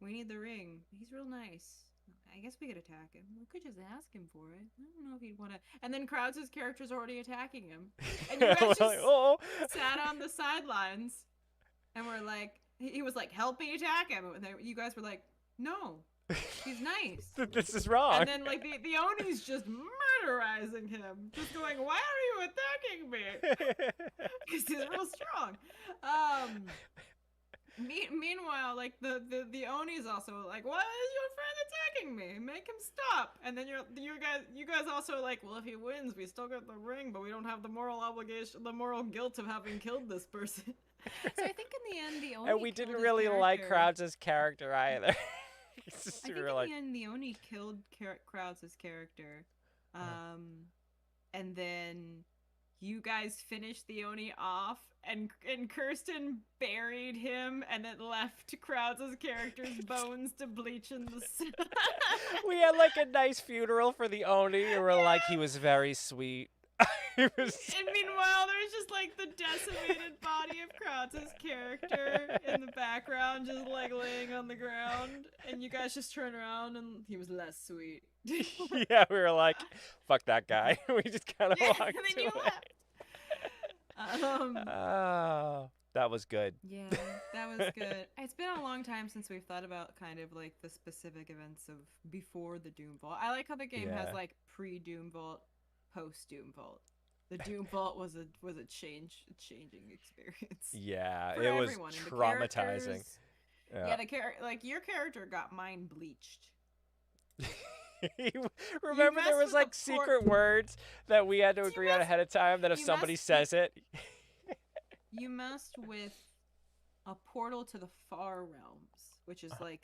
"We need the ring. He's real nice. I guess we could attack him. We could just ask him for it. I don't know if he'd want to." And then Krauts' character's already attacking him, and you We're guys like, just oh. sat on the sidelines, and were like, he was like, "Help me attack him." And you guys were like, "No, he's nice." This is wrong. And then like the Oni's just murderizing him, just going, "Why are you attacking me?" Because he's real strong. Um, meanwhile, like the Oni's also like, "Why is your friend attacking me? Make him stop." And then you guys also like, "Well, if he wins, we still get the ring, but we don't have the moral obligation, the moral guilt of having killed this person." So I think in the end, the And Oni we didn't killed his really like character. Krauts' character either. It's just I we think were in like, the end, the Oni killed Krauts' character. Um, and then you guys finished the Oni off, and Kirsten buried him, and then left Krauts' character's bones to bleach in the sun. we had like a nice funeral for the Oni, and we're like, he Yeah. was very sweet. He was. And meanwhile, there's just like the decimated body of Krauts' character in the background, just like laying on the ground. And you guys just turn around, and he was less sweet. Yeah, we were like, fuck that guy. We just kind of Yeah, and walked then you away. left. Um, Oh, that was good. yeah, that was good. It's been a long time since we've thought about kind of like the specific events of before the Doom Vault. I like how the game has Yeah. like pre Doom Vault, post Doom Vault. The Doom Vault was a changing experience Yeah, for it was everyone, and the traumatizing. characters. Yeah. Yeah, like your character got mind bleached. You Remember there messed was with the like port. secret words that we had to You agree on messed. ahead of time that if You somebody messed. says it. You messed with a portal to the far realms, which is like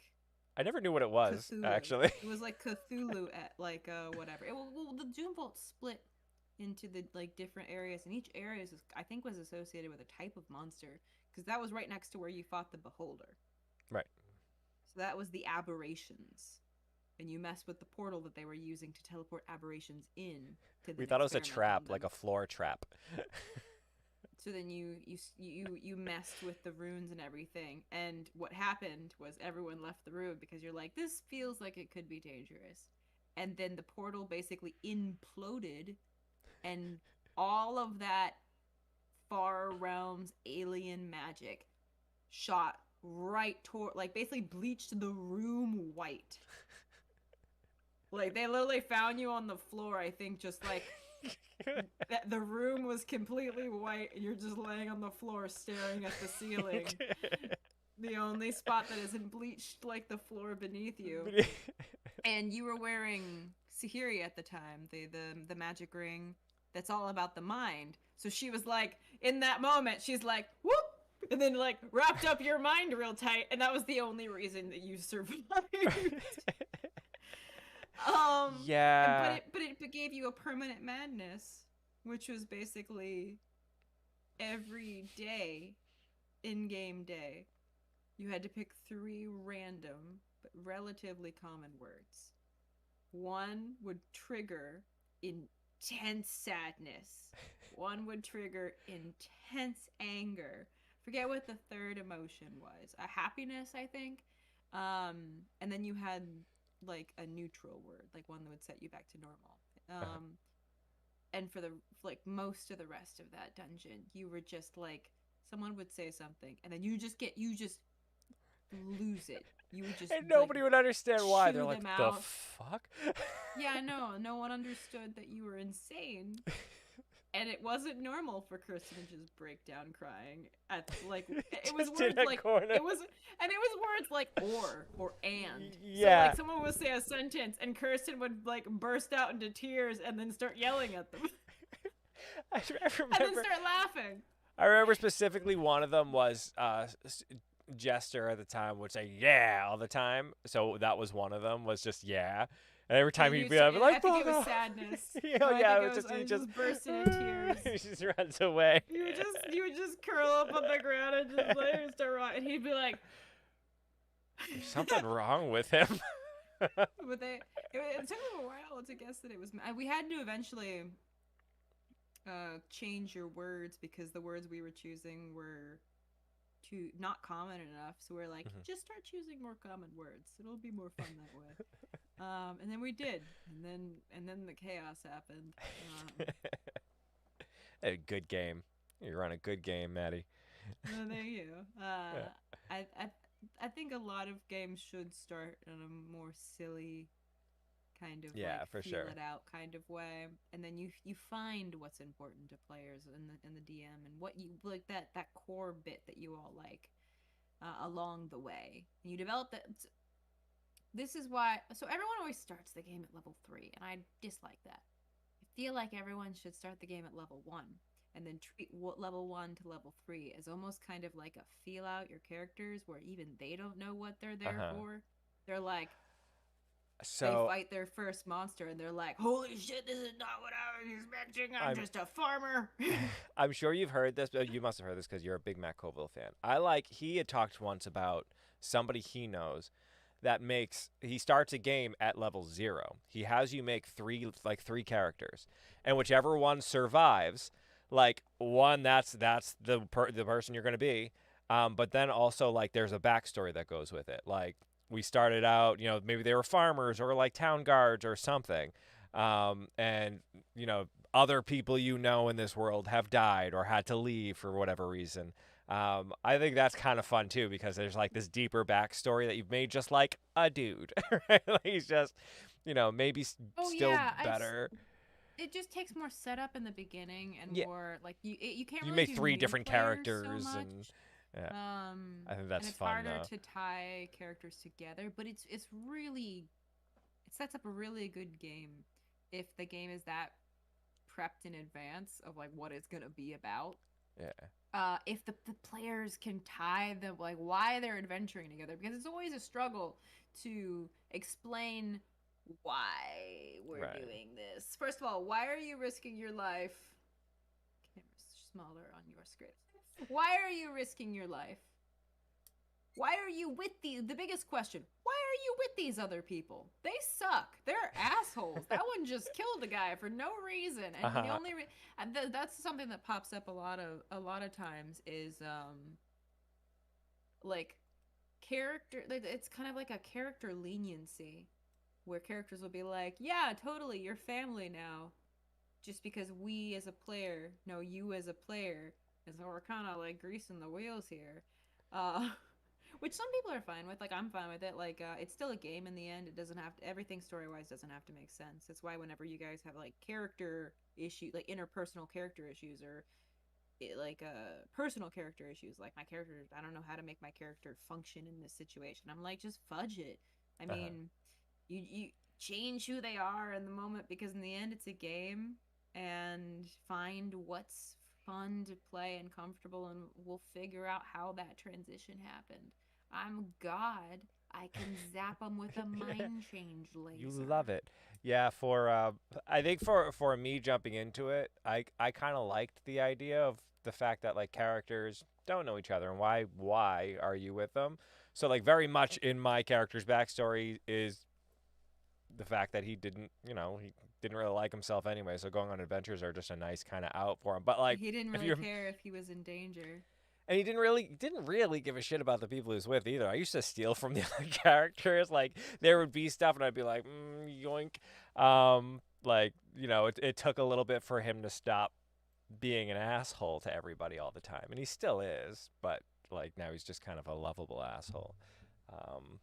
I never knew what it was, Cthulhu. actually. It was like Cthulhu at like whatever. Well, the Doom Vault split into the like different areas, and each area is I think was associated with a type of monster, because that was right next to where you fought the Beholder. Right. So that was the aberrations, and you messed with the portal that they were using to teleport aberrations in to We then thought it was a experiment trap, on like them. a floor trap. So then you messed with the runes and everything, and what happened was everyone left the room because you're like, this feels like it could be dangerous. And then the portal basically imploded, and all of that far realms alien magic shot right toward, like, basically bleached the room white. Like, they literally found you on the floor, I think, just like that the room was completely white, and you're just laying on the floor staring at the ceiling. The only spot that isn't bleached like the floor beneath you. And you were wearing Sahiri at the time, the magic ring that's all about the mind. So she was like, in that moment, she's like, whoop, and then like wrapped up your mind real tight, and that was the only reason that you survived. But Yeah. it gave you a permanent madness, which was basically every day, in-game day, you had to pick three random but relatively common words. One would trigger intense sadness. One would trigger intense anger. Forget what the third emotion was. A happiness, I think. And then you had like a neutral word, like one that would set you back to normal. Uh-huh. And for the like most of the rest of that dungeon, you were just like, someone would say something, and then you just lose it. you would just And like nobody would understand why. They're chew like, them the out. fuck? Yeah, no one understood that you were insane. And it wasn't normal for Kristen to just break down crying at like it was Just in words a like corner. it was and it was words like or and. So like Yeah. someone would say a sentence and Kirsten would like burst out into tears and then start yelling at them I and then remember. start laughing. I remember specifically one of them was Jester at the time would say yeah all the time. So that was one of them was just yeah. And every And time then he'd you be start, like, I think it fuck was off. sadness. Oh No, I yeah, think it was just I he was just just bursting in tears. he just runs away. You would just curl up on the ground and just let him start rocking. And he'd be like, There's something wrong with him. but it took them a while to guess that it was. We had to eventually change your words because the words we were choosing were too not common enough. So we're like, Mhm. just start choosing more common words. It'll be more fun that way. And then we did, and then the chaos happened. A good game. You run a good game, Maddie. There you go. Yeah. I think a lot of games should start in a more silly kind of like Yeah, for feel sure. it out kind of way, and then you find what's important to players in the DM and what you like that core bit that you all like along the way, and you develop that. This is why. So everyone always starts the game at level 3, and I dislike that. I feel like everyone should start the game at level 1 and then treat level 1 to level 3 as almost kind of like a feel out your characters where even they don't know what they're Uh there huh. for. They're like, they So fight their first monster and they're like, holy shit, this is not what I was expecting. I'm I'm just a farmer. I'm sure you've heard this, but you must have heard this because you're a big Matt Colville fan. He had talked once about somebody he knows that makes he starts a game at level 0. He has you make three characters, and whichever one survives, like one that's the person you're going to be. But then also like there's a backstory that goes with it. Like we started out, maybe they were farmers or like town guards or something. And other people in this world have died or had to leave for whatever reason. I think that's kind of fun too because there's like this deeper backstory that you've made just like a dude, right? Like he's just, maybe Oh still yeah, better. it just takes more setup in the beginning and Yeah, more like you can't you really make do three new different players so characters much. and yeah, I think And that's it's fun harder though. to tie characters together, but it's really it sets up a really good game if the game is that prepped in advance of like what it's gonna be about. Yeah. If the players can tie the like why they're adventuring together, because it's always a struggle to explain why we're Right. doing this. First of all, why are you risking your life? Camera's smaller on your screen. Why are you risking your life? Why are you with the biggest question? Why are you with these other people? They suck. They're assholes. That one just killed a guy for no reason, and the Uh-huh. only and that's something that pops up a lot of times is like character. It's kind of like a character leniency where characters will be like, "Yeah, totally, you're family now," just because we as a player know you as a player, and so we're kind of like greasing the wheels here. Uh, which some people are fine with. Like I'm fine with it. Like it's still a game in the end. It doesn't have to, everything story wise doesn't have to make sense. That's why whenever you guys have like character issue, like interpersonal character issues, or like personal character issues, like my character, I don't know how to make my character function in this situation. I'm like, just fudge it. I Uh-huh. mean, you change who they are in the moment because in the end it's a game, and find what's fun to play and comfortable, and we'll figure out how that transition happened. I'm God. I can zap them with a mind change You laser. love it. Yeah, for I think for me jumping into it, I kind of liked the idea of the fact that like characters don't know each other and why are you with them? So like very much in my character's backstory is the fact that he didn't really like himself anyway, so going on adventures are just a nice kind of out for him. But like He didn't if really you're care if he was in danger. and he didn't really give a shit about the people he was with either. I used to steal from the other characters. Like there would be stuff, and I'd be like, yoink. Like it took a little bit for him to stop being an asshole to everybody all the time, and he still is, but like now he's just kind of a lovable asshole. Um,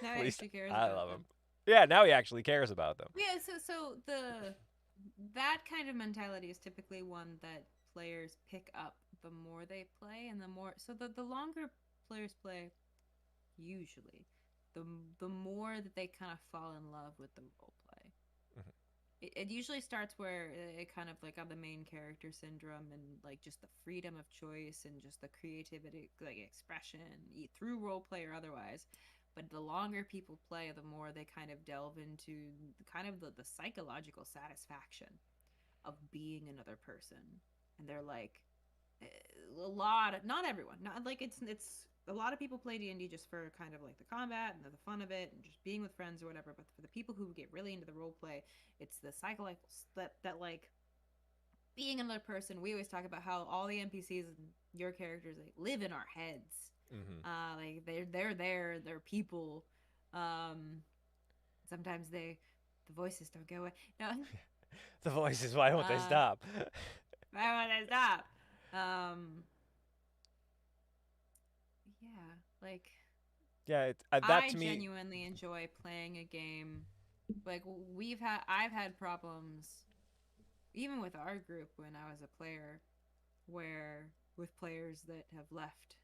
Now At he least actually cares I about love him. them. Yeah, now he actually cares about them. Yeah, so the that kind of mentality is typically one that players pick up the more they play, and the more so the longer players play, usually, the the more that they kind of fall in love with the role play. Mhm. It usually starts where it kind of like on the main character syndrome and like just the freedom of choice and just the creativity, like expression through role play or otherwise. But the longer people play, the more they kind of delve into kind of the psychological satisfaction of being another person. And they're like, a lot of, not everyone, not like it's a lot of people play D&D just for kind of like the combat and the fun of it and just being with friends or whatever, but for the people who get really into the role play, it's the psychological that like being another person. We always talk about how all the NPCs and your characters like live in our heads. Mhm. Like they're there, they're people. Um Sometimes the voices don't go away. No. The voices. Why won't they uh stop? why won't they stop? Um yeah, like Yeah, that I to me. genuinely enjoy playing a game. Like I've had problems even with our group when I was a player, where with players that have left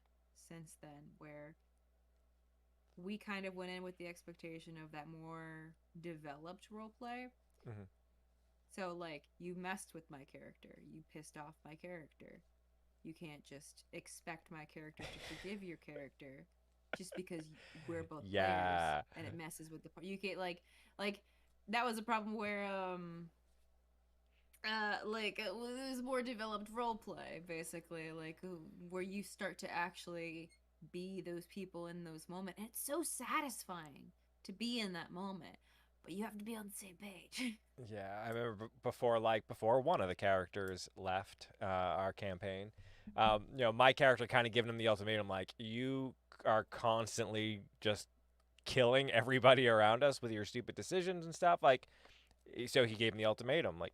since then, where we kind of went in with the expectation of that more developed role play. Mhm. So like you messed with my character, you pissed off my character. You can't just expect my character to forgive your character just because we're both players Yeah. and it messes with the you can't like that was a problem where it was more developed role play basically, like where you start to actually be those people in those moments, and it's so satisfying to be in that moment, but you have to be on the same page. Yeah, I remember before, like before one of the characters left our campaign. My character kind of giving him the ultimatum, like you are constantly just killing everybody around us with your stupid decisions and stuff. Like, so he gave him the ultimatum, like,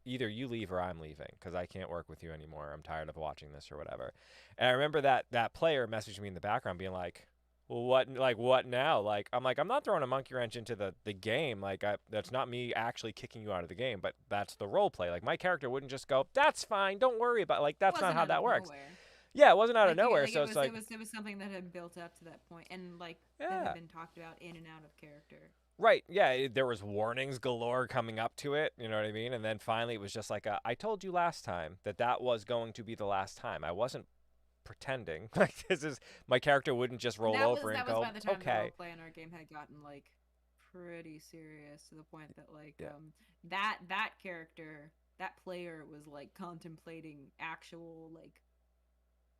either you leave or I'm leaving because I can't work with you anymore. I'm tired of watching this or whatever. And I remember that player messaged me in the background, being like, "Well, what now?" Like, I'm not throwing a monkey wrench into the game. Like, that's not me actually kicking you out of the game, but that's the role play. Like, my character wouldn't just go, "That's fine, don't worry about." Like, It that's not wasn't how out that of works. nowhere. Yeah, it wasn't out of Like nowhere. like So it's like, it was something that had built up to that point, and like that had yeah. been talked about in and out of character. Right. Yeah. There was warnings galore coming up to it. You know what I mean? And then finally, it was just like, I told you last time that that was going to be the last time. I wasn't pretending. Like, this is my character wouldn't just roll over and That was go, by the time the role okay. play in our game had gotten like pretty serious, to the point that like Yeah. that character, that player was like contemplating actual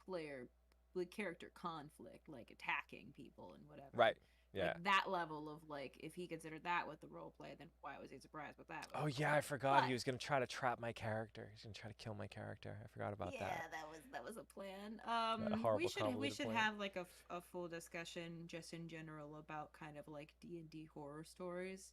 player like character conflict, like attacking people and whatever. Right. Yeah. Like that level of like, if he considered that with the role play, then why was he surprised with that with Oh the role yeah, play? I forgot But he was gonna try to trap my character. He's gonna try to kill my character. I forgot about that. yeah, that was a plan. That horrible We convoluted should plan. have like a full discussion just in general about kind of like D&D horror stories,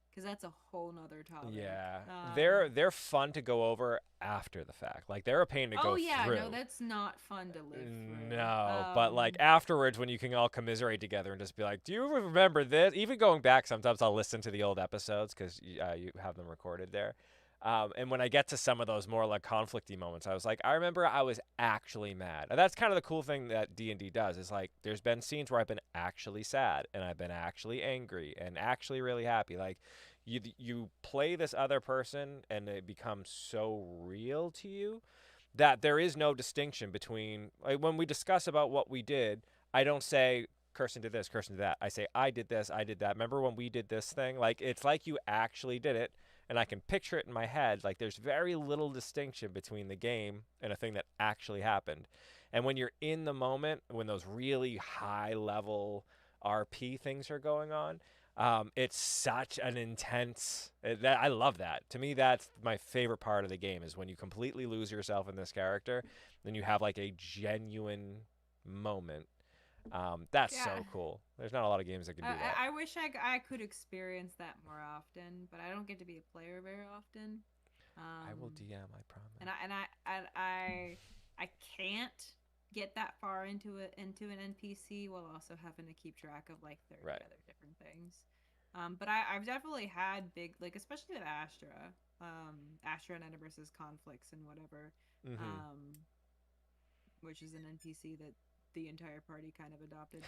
because that's a whole nother topic. Yeah, they're fun to go over after the fact. Like, they're a pain to Oh go yeah, no, through. that's not fun to live through. No, but like afterwards, when you can all commiserate together and just be like, "Do you remember this?" Even going back, sometimes I'll listen to the old episodes because you have them recorded there. And when I get to some of those more like conflicty moments, I was like, I remember I was actually mad. And that's kind of the cool thing that D&D does. Is like, there's been scenes where I've been actually sad and I've been actually angry and actually really happy. Like, you play this other person and it becomes so real to you that there is no distinction between, like, when we discuss about what we did, I don't say Kirsten did this, Kirsten did that. I say I did this, I did that. Remember when we did this thing? Like, it's like you actually did it and I can picture it in my head. Like, there's very little distinction between the game and a thing that actually happened. And when you're in the moment, when those really high level RP things are going on, it's such an intense. That I love that. To me, that's my favorite part of the game is when you completely lose yourself in this character, then you have like a genuine moment. That's yeah, so cool. There's not a lot of games that can do that. I wish I could experience that more often, but I don't get to be a player very often. I will Um, DM. I and promise. I can't get that far into an NPC while also having to keep track of like 30 Right. other different things. But I've definitely had big, like, especially with Astra and Edibris's conflicts and whatever, Mm-hmm. um, which is an NPC that the entire party kind of adopted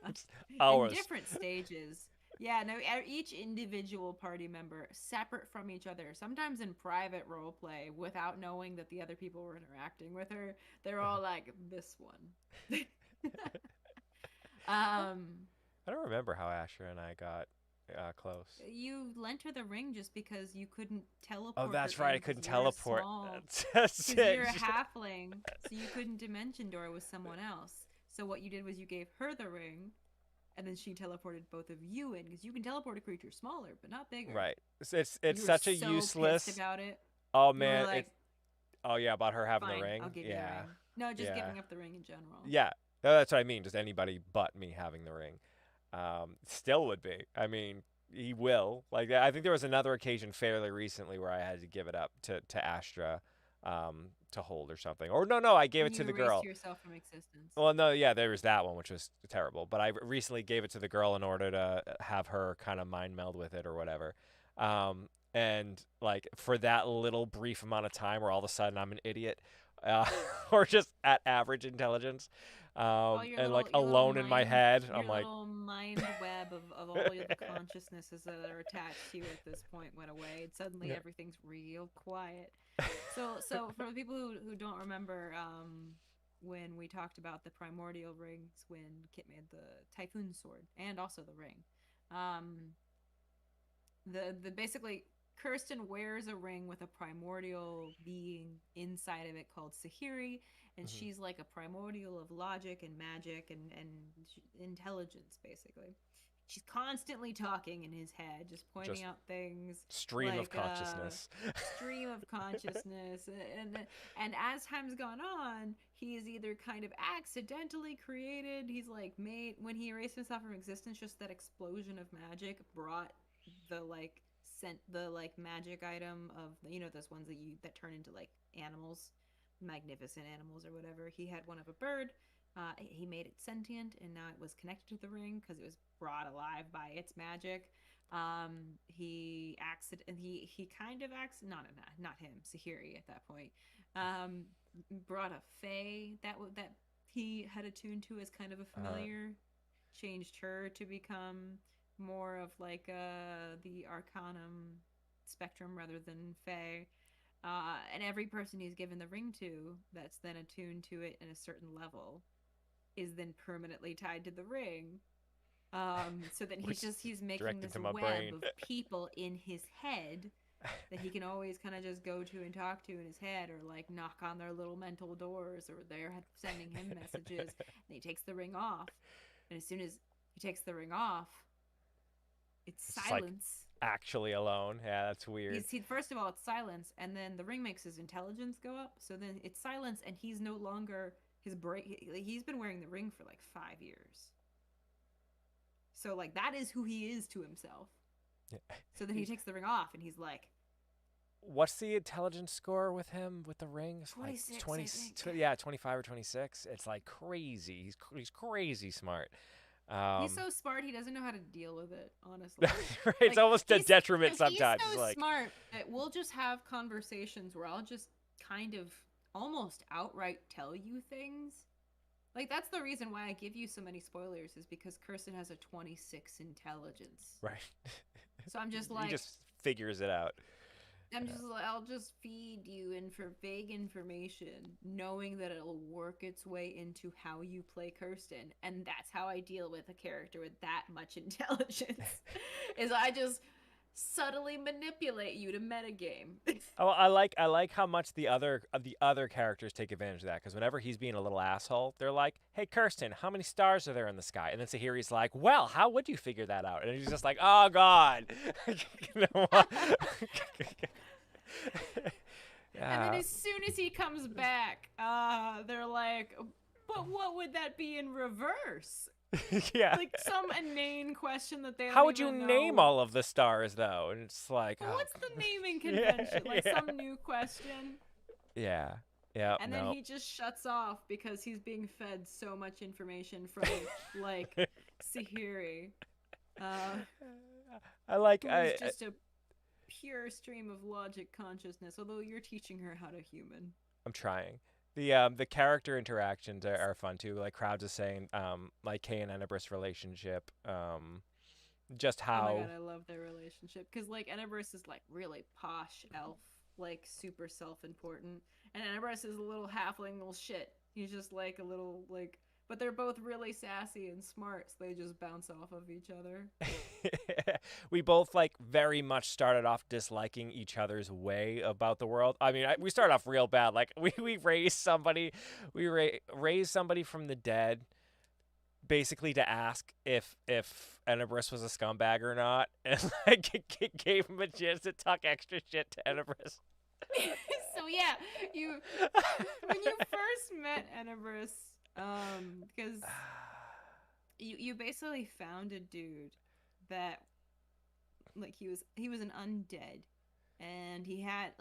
It's in ours. different stages. Yeah, no, each individual party member separate from each other, sometimes in private role play without knowing that the other people were interacting with her. They're all like, this one. um, I don't remember how Asher and I got close. you lent her the ring just because you couldn't Oh, teleport her that's right. in I because couldn't you're teleport. small. That's Because it. you're a halfling, so you couldn't dimension door with someone else. So what you did was you gave her the ring, and then she teleported both of you in because you can teleport a creature smaller but not bigger. Right. It's You were such a so pissed useless. about it. Oh You were man, like, it's. Oh yeah, about her having the fine, I'll ring. give you the Yeah. ring. No, just Yeah. giving up the ring in general. Yeah. No, that's what I mean. Just anybody but me having the ring. Still would be. I mean, he will. Like I think there was another occasion fairly recently where I had to give it up to Astra, to hold or something. Or no, I gave When it to you the erased girl. yourself from existence. Well, no, yeah, there was that one, which was terrible. But I recently gave it to the girl in order to have her kind of mind meld with it or whatever. And like for that little brief amount of time where all of a sudden I'm an idiot, uh, or just at average intelligence, All your and like little alone in my mind, head, I'm your like, little mind web of all of the consciousnesses that are attached to you at this point went away, and suddenly yeah. everything's real quiet. So for the people who don't remember, when we talked about the primordial rings, when Kit made the Typhoon sword and also the ring, um, the basically Kirsten wears a ring with a primordial being inside of it called Sahiri, and Mhm. she's like a primordial of logic and magic and intelligence, basically. She's constantly talking in his head, just pointing Just out things stream of like consciousness. stream of consciousness, and as time's gone on, he's either kind of accidentally created, he's like made when he erased himself from existence, just that explosion of magic brought the like sent the like magic item of, those ones that turn into like animals, magnificent animals or whatever. He had one of a bird. He made it sentient, and now it was connected to the ring because it was brought alive by its magic. He kind of not him, Sahiri at that point. Um, Brought a fae that he had attuned to as kind of a uh, familiar, changed her to become more of like the Arcanum spectrum rather than fae. And every person he's given the ring to that's then attuned to it in a certain level is then permanently tied to the ring. So that which he's making directed this to my web brain. of people in his head that he can always kind of just go to and talk to in his head, or like knock on their little mental doors, or they're sending him messages. And he takes the ring off, and as soon as he takes the ring off, it's It's just like silence. actually alone. Yeah, that's weird. First of all, it's silence, and then the ring makes his intelligence go up. So then it's silence, and he's no longer his brain. He's been wearing the ring for like 5 years. So like that is who he is to himself. Yeah. So then he takes the ring off, and he's like What's the intelligence score with him with the ring? It's like 26, 20, I think. yeah, 25 or 26. It's like crazy. He's crazy smart. He's Um, so smart, he doesn't know how to deal with it, honestly. it's Like almost a detriment he's sometimes. It's so like, smart that we'll just have conversations where I'll just kind of almost outright tell you things. Like that's the reason why I give you so many spoilers, is because Kirsten has a 26 intelligence. right. So I'm just He like, just figures it out. I'll just feed you in for vague information, knowing that it'll work its way into how you play Kirsten, and that's how I deal with a character with that much intelligence. Is I just subtly manipulate you to metagame. Oh, I like how much the other characters take advantage of that, because whenever he's being a little asshole, they're like, "Hey, Kirsten, how many stars are there in the sky?" And then Sahiri's like, "Well, how would you figure that out?" And he's just like, "Oh God." And then Yeah. as soon as he comes back, they're like, "But what would that be in reverse?" Yeah. Like some inane question that they How don't would you even name know. all of the stars though? And it's like, But oh, what's the naming yeah, convention? Like yeah, some new question. yeah. Yeah, And then no. he just shuts off because he's being fed so much information from like Sahiri, uh, I like who is just a pure stream of logic consciousness. Although you're teaching her how to human. I'm trying. The character interactions are fun too. Like Crowds is saying, like Kay and Enebris relationship, just Oh my god, how I love their relationship because like Enebris is like really posh elf, like super self-important, and Enebris is a little halfling little shit. He's just like a little like, but they're both really sassy and smart, so they just bounce off of each other. we both like very much started off disliking each other's way about the world. I mean, we started off real bad. Like we raised somebody, raised somebody from the dead, basically to ask if Enebris was a scumbag or not, and like gave him a chance to talk extra shit to Enebris. So yeah, you when you first met Enebris, because you basically found a dude that like he was an undead, and he had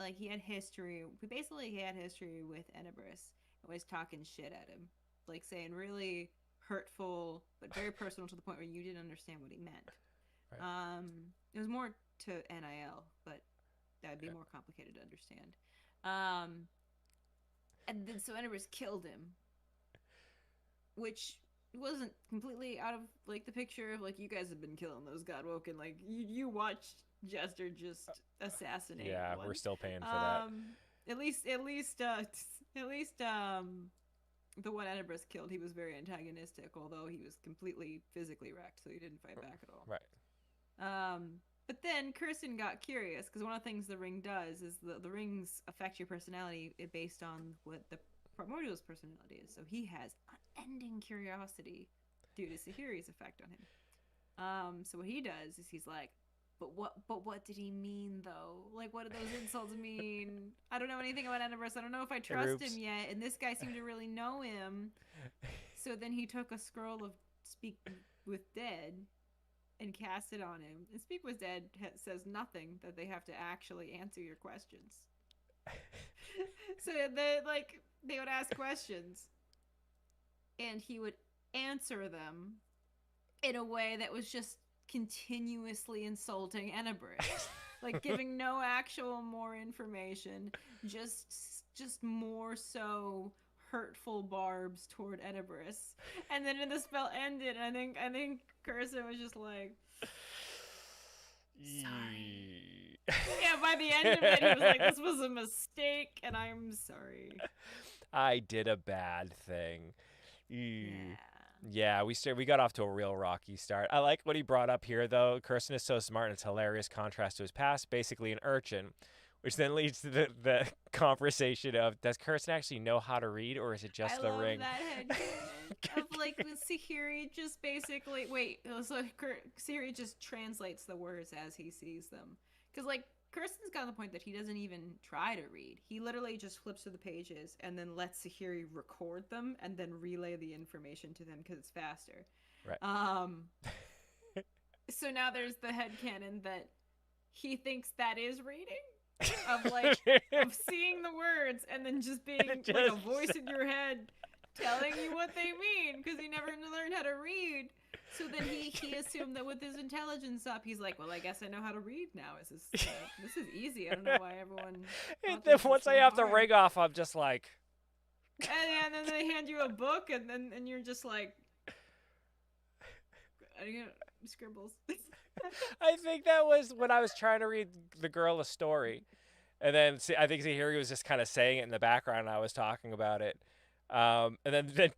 history. Basically, he had history with Enebris and was talking shit at him, like saying really hurtful but very personal to the point where you didn't understand what he meant. Right. It was more to NIL, but that'd be more complicated to understand. Um, and then so Enebris killed him, which wasn't completely out of like the picture of like you guys have been killing those Godwoken. Like you watched Jester just assassinate Yeah, we're one. still paying for that. Um, at least the one Enebris killed, he was very antagonistic, although he was completely physically wrecked, so he didn't fight back at all. Right. But then Kirsten got curious because one of the things the ring does is the rings affect your personality based on what the primordial's personality is. So he has unending curiosity due to Sahiri's effect on him. So what he does is he's like, but what did he mean though? Like, what did those insults mean? I don't know anything about Enebris. I don't know if I trust him Roops. yet. And this guy seemed to really know him. So then he took a scroll of Speak with Dead and cast it on him. And Speak with Dead says nothing that they have to actually answer your questions. So they would ask questions, and he would answer them in a way that was just continuously insulting Enebris, like giving no actual more information, just more so hurtful barbs toward Enebris. And then the spell ended, and I think Curson was just like, sorry. Yeah, by the end of it, he was like, this was a mistake, and I'm sorry. I did a bad thing. Yeah. Yeah, we got off to a real rocky start. I like what he brought up here, though. Kirsten is so smart, and it's hilarious contrast to his past, basically an urchin, which then leads to the conversation of, does Kirsten actually know how to read, or is it I just the love ring? that headcanon of like Sahiri just basically so Sahiri just translates the words as he sees them. Because like Kirsten's got to the point that he doesn't even try to read. He literally just flips through the pages and then lets Sahiri record them and then relay the information to them because it's faster. Right. So now there's the headcanon that he thinks that is reading. Of seeing the words and then just being like a voice in your head telling you what they mean because he never learned how to read. So then he assumed that with his intelligence up, he's like, well, I guess I know how to read now. This is easy. I don't know why everyone. And then once I have the ring off, I'm just like. And then they hand you a book, and you're just like, scribbles. I think that was when I was trying to read the girl a story, and then I think Zahiri was just kind of saying it in the background. And I was talking about it, and then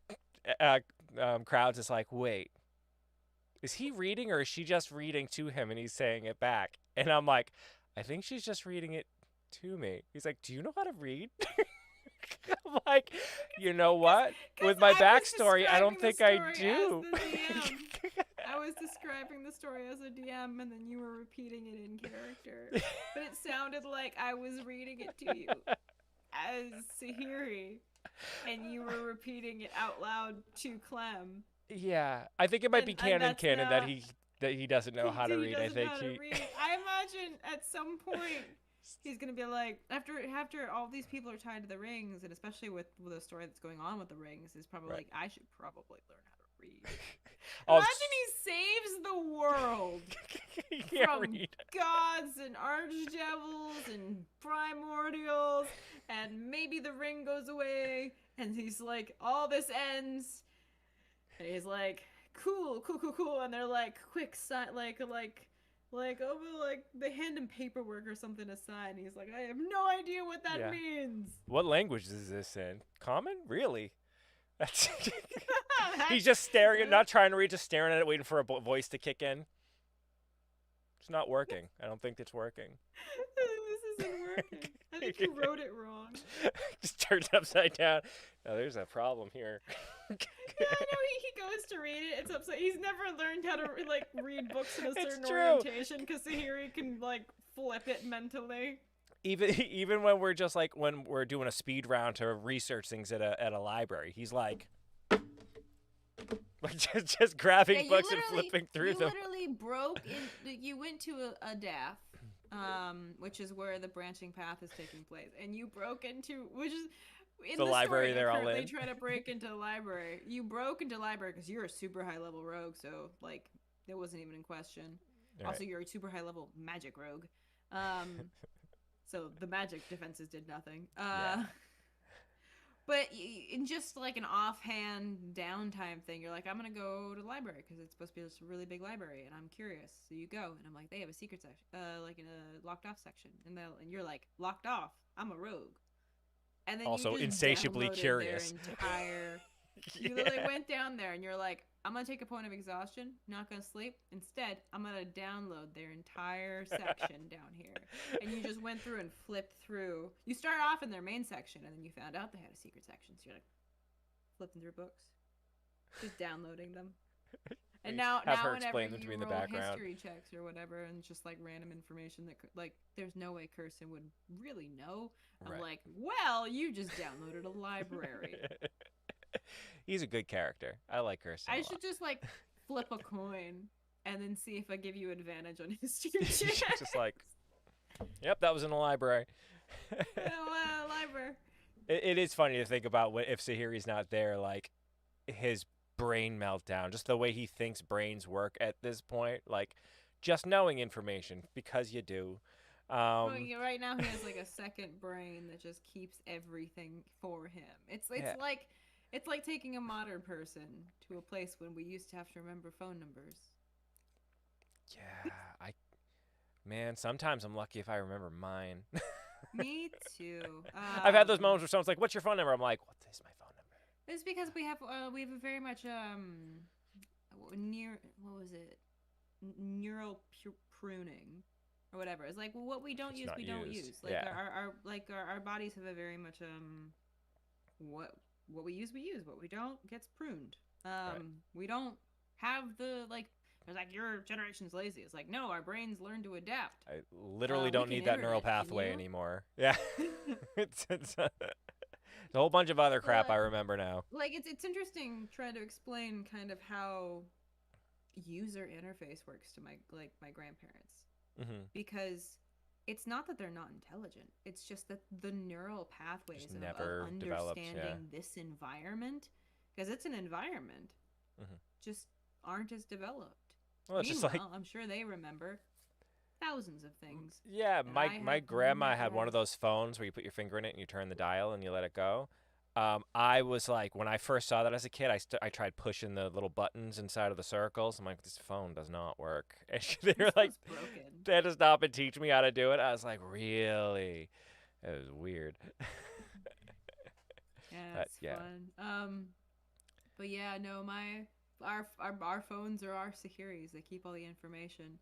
Crowds is like, wait, is he reading or is she just reading to him and he's saying it back? And I'm like, I think she's just reading it to me. He's like, do you know how to read? I'm like, you know what? With my backstory, I don't think I do. I was describing the story as a DM, and then you were repeating it in character. But it sounded like I was reading it to you as Sahiri, and you were repeating it out loud to Clem. Yeah, I think it might be canon that he doesn't know how to read. I think I imagine at some point He's gonna be like, after all these people are tied to the rings, and especially with the story that's going on with the rings, is probably Right. like, I should probably learn how to read. Oh, Imagine he saves the world you can't from read. gods and archdevils and primordials, and maybe the ring goes away, and he's like, all this ends, and he's like, cool, cool, cool, cool, and they're like, quick, over, like they hand him paperwork or something to sign. He's like, I have no idea what that Yeah. means. What language is this in? Common? Really? That's He's That's, just staring at, not trying to read, just staring at it, waiting for a voice to kick in. It's not working. I don't think it's working. this isn't working. I think you wrote it wrong. Just turns it upside down. Now there's a problem here. Yeah, I know he goes to read it. It's upside. He's never learned how to like read books in a It's certain true. orientation because here he can like flip it mentally. Even when we're just like when we're doing a speed round to research things at a library, he's like just grabbing books and flipping through you them. literally broke in. You went to a DAF, which is where the branching path is taking place, and you broke into which is in The library story, they're all currently in. trying to break into the library. You broke into the library because you're a super high level rogue, so like that wasn't even in question. All Also, right. you're a super high level magic rogue. Um, so the magic defenses did nothing. Yeah. But in just like an offhand downtime thing, you're like, I'm gonna go to the library because it's supposed to be this really big library, and I'm curious. So you go, and I'm like, they have a secret section, like in a locked off section, and you're like, locked off. I'm a rogue, and then Also you just insatiably downloaded curious. their entire. You Yeah. literally went down there, and you're like, I'm gonna take a point of exhaustion, not gonna sleep. Instead, I'm gonna download their entire section down here. And you just went through and flipped through. You start off in their main section, and then you found out they had a secret section. So you're like flipping through books, just downloading them. And now, Have her whenever explain them to you me in the roll background. history checks or whatever, and it's just like random information that like there's no way Kirsten would really know. I'm Right. like, well, you just downloaded a library. He's a good character. I like Kirsten I a lot. should just like flip a coin and then see if I give you advantage on history She's checks. just like, yep, that was in the library. Library. It is funny to think about if Sahiri's not there, like his brain meltdown, just the way he thinks brains work at this point, like just knowing information because you do. Well, Um, right now he has like a second brain that just keeps everything for him. yeah, It's like taking a modern person to a place when we used to have to remember phone numbers. yeah. Man, sometimes I'm lucky if I remember mine. Me too. I've had those moments where someone's like, "What's your phone number?" I'm like, "What is my phone number?" It's because we have a very much near what was it neural pruning or whatever. It's like, well, what we don't It's use not we don't used. use. Like Yeah, our bodies have a very much what we use, what we don't gets pruned. right. We don't have the like. It's like your generation's lazy. It's like no, our brains learn to adapt. I literally We don't can need that neural internet, can pathway you? anymore. Yeah, it's a whole bunch of other crap I But remember now. like it's interesting trying to explain kind of how user interface works to my grandparents Hmm. because it's not that they're not intelligent. It's just that the neural pathways Just of never developed. Yeah. understanding this environment, because it's an environment, Hmm. just aren't as developed. Well, it's just like, Meanwhile, I'm sure they remember thousands of things yeah, that my I my have grandma had one never. of those phones where you put your finger in it and you turn the dial and you let it go. I was like, when I first saw that as a kid, I tried pushing the little buttons inside of the circles. I'm like, this phone does not work. And they were This like, phone's broken. they had to stop and teach me how to do it. I was like, really? It was weird. Yeah, But it's yeah, fun. But yeah, no, our phones are our securities. They keep all the information.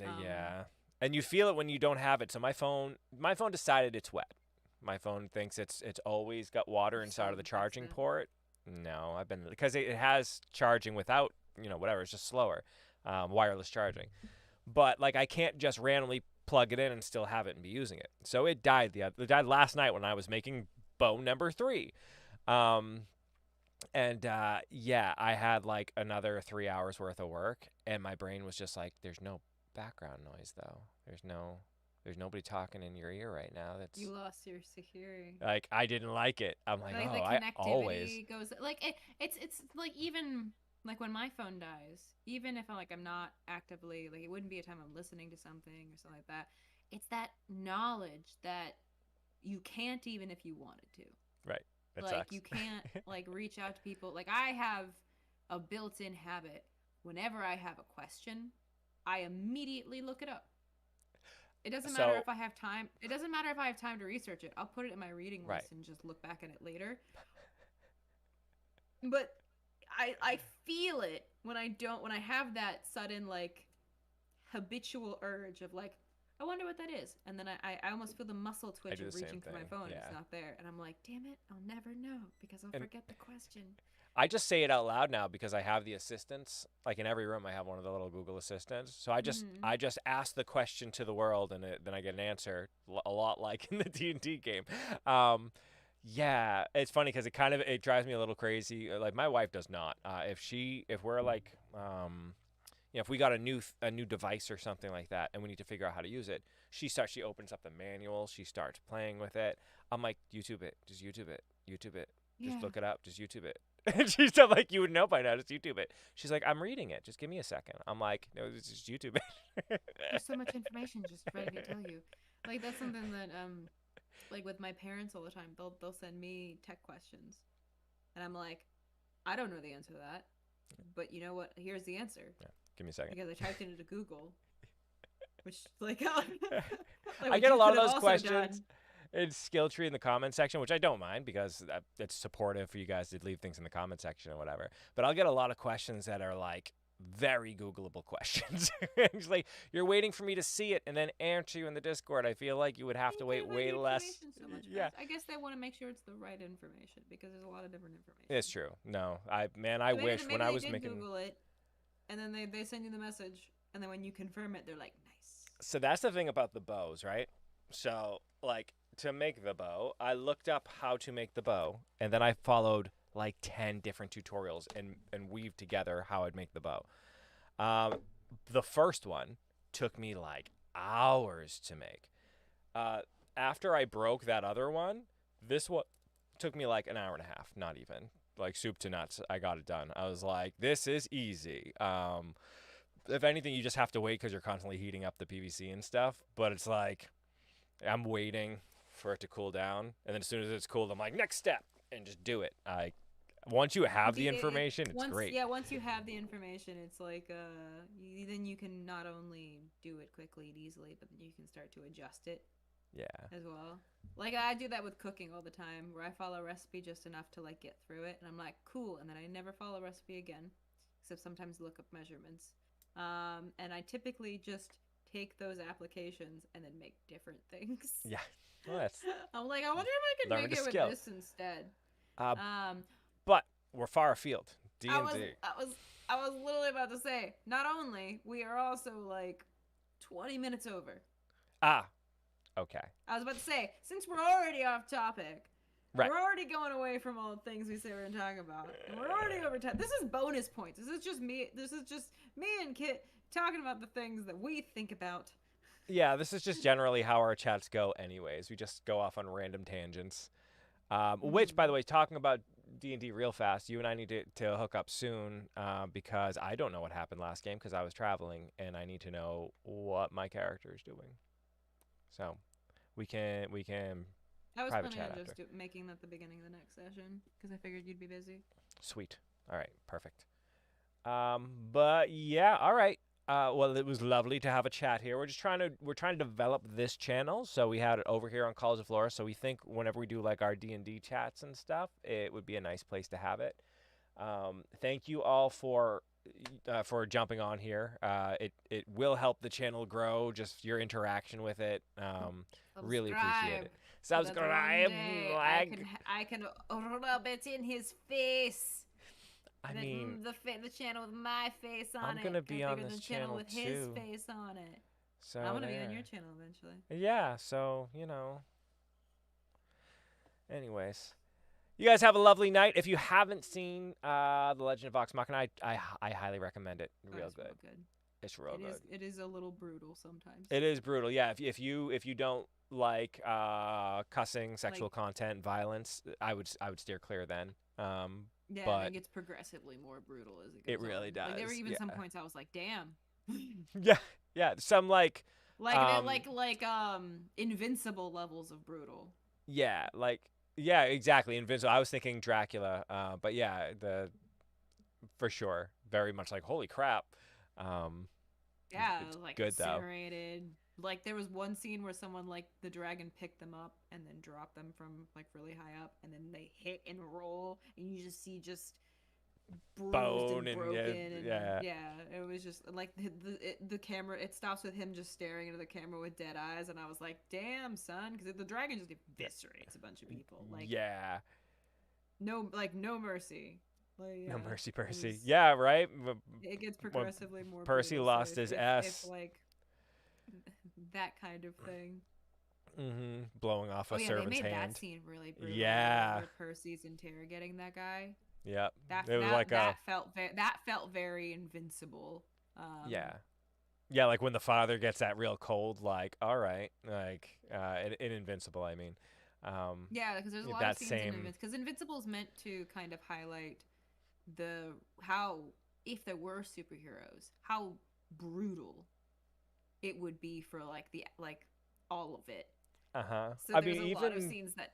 Um, yeah. And you feel it when you don't have it. So my phone decided it's wet. My phone thinks it's always got water you're inside so of the charging invested. port. No, I've been because it has charging without whatever. It's just slower, wireless charging. But like I can't just randomly plug it in and still have it and be using it. So it died it died last night when I was making bone number 3. Um, and yeah, I had like another 3 hours worth of work, and my brain was just like, "There's no background noise though. There's there's nobody talking in your ear right now. You That's lost your security. like I didn't like it. I'm like, Like oh, the I always connectivity goes like it's like even like when my phone dies, even if I'm not actively like it wouldn't be a time I'm listening to something or something like that. It's that knowledge that you can't even if you wanted to. right. It Like you sucks. can't like reach out to people. Like I have a built-in habit whenever I have a question, I immediately look it up. It doesn't matter So if I have time. It doesn't matter if I have time to research it. I'll put it in my reading right. list and just look back at it later. But I feel it when I don't when I have that sudden like habitual urge of like I wonder what that is, and then I almost feel the muscle I twitch do the of same reaching for my thing. phone and Yeah. it's not there, and I'm like, damn it, I'll never know because I'll And forget the question. I just say it out loud now because I have the assistants. Like in every room, I have one of the little Google assistants. So Mm-hmm. I just ask the question to the world, and then I get an answer. A lot like in the D&D game. Um, yeah, it's funny because it drives me a little crazy. Like my wife does not. If we're like if we got a new device or something like that, and we need to figure out how to use it, she opens up the manual, she starts playing with it. I'm like, YouTube it, just YouTube it, just Yeah. look it up, just YouTube it. And she's still like, you would know by now, just YouTube it. She's like, I'm reading it, just give me a second. I'm like, no, just YouTube it. There's so much information just ready to tell you. Like that's something that like with my parents all the time. They'll send me tech questions, and I'm like, I don't know the answer to that, but you know what? Here's the answer Yeah, give me a second. because I typed it into Google, which like like I what get a you lot could of have those also questions done. in skill tree in the comment section, which I don't mind because it's supportive for you guys to leave things in the comment section or whatever. But I'll get a lot of questions that are like very Googleable questions. It's like you're waiting for me to see it and then answer you in the Discord. I feel like you would have You to could wait have way the less. information so much Yeah, faster. I guess they want to make sure it's the right information because there's a lot of different it's information. true. No, I So wish when maybe I they was did making. Google it, and then they send you the message, and then when you confirm it, they're like, nice. So that's the thing about the bows, right? So, like, to make the bow, I looked up how to make the bow, and then I followed like 10 different tutorials and weaved together how I'd make the bow. Um, the first one took me like hours to make. Uh, After I broke that other one, this one took me like an hour and a half, not even. Like soup to nuts, I got it done. I was like, this is easy. If anything, you just have to wait because you're constantly heating up the PVC and stuff. But it's like I'm waiting for it to cool down, and then as soon as it's cooled, I'm like, next step, and just do it. I Once you have the information, it's Once great. yeah, once you have the information, it's like then you can not only do it quickly and easily, but then you can start to adjust it Yeah, as well. Like I do that with cooking all the time, where I follow a recipe just enough to like get through it, and I'm like, cool, and then I never follow a recipe again, except sometimes look up measurements. And I typically just take those applications and then make different things. yeah. Well, that's I'm like, I wonder if I could learning make a it with skill. this instead. Uh, Um, but we're far afield. D I and was, D. I was, I was literally about to say, not only we are also like 20 minutes over. Ah, okay. I was about to say, since we're already off topic, Right. we're already going away from all the things we said we are gonna talk about, and we're already over time. This is bonus points. This is just me. This is just me and Kit talking about the things that we think about. Yeah, this is just generally how our chats go. Anyways, we just go off on random tangents. Which, by the Mm-hmm. way, talking about D&D real fast, you and I need to hook up soon because I don't know what happened last game because I was traveling and I need to know what my character is doing. So we can I was private planning chat on after. just making that the beginning of the next session because I figured you'd be busy. Sweet. All right. Perfect. But yeah. All right. Well, it was lovely to have a chat here. We're trying to develop this channel. So we had it over here on Calls of Flora. So we think whenever we do like our D&D chats and stuff, it would be a nice place to have it. Thank you all for jumping on here. It will help the channel grow. Just your interaction with it. Really appreciate Subscribe it. so that one Subscribe. day Like, I can rub it in his face. I That mean, the channel with my face on I'm it, gonna be on bigger this than the channel channel with his too. face on it. I'm So gonna be on your there. channel eventually. Yeah. So Anyways, you guys have a lovely night. If you haven't seen The Legend of Vox Machina, I highly recommend it. Oh, Real it's good. real good. It's real good. It is a little brutal sometimes. It is brutal. Yeah, if you don't like cussing, Like sexual content, violence, I would steer clear then. yeah, and it But gets progressively more brutal as it it goes really on. Like there were does. even Yeah. some points I was like, damn. Yeah. Yeah. Some Like they um invincible levels of brutal. yeah, yeah, exactly. Invincible. I was thinking Dracula. But yeah, the for sure, very much like holy crap. Um, Yeah, it's like good though. incinerated. Like there was one scene where someone like the dragon picked them up and then dropped them from like really high up and then they hit and roll and you just see just bruised Bone and and broken yeah, and yeah. yeah, it was just like the camera it stops with him just staring into the camera with dead eyes and I was like, "Damn, son," because the dragon just eviscerates a bunch of people. Like Yeah. no mercy. Like No yeah, mercy, it was Percy. Yeah, right. it gets When progressively more Percy brutal. So lost his if S, like that kind of thing. blowing off Oh a yeah, they servant's made that hand. scene really brutal Yeah. where Percy's interrogating that guy. Yep. That It was that like a that felt that felt very invincible. yeah. Yeah, like when the father gets that real cold, like, all right, like, in Invincible, I mean, um, Yeah, because there's a lot of that scenes in same, Invincible. Because Invincible is meant to kind of highlight the how if there were superheroes, how brutal it would be for like the like all of it. So I mean, there's a lot of scenes that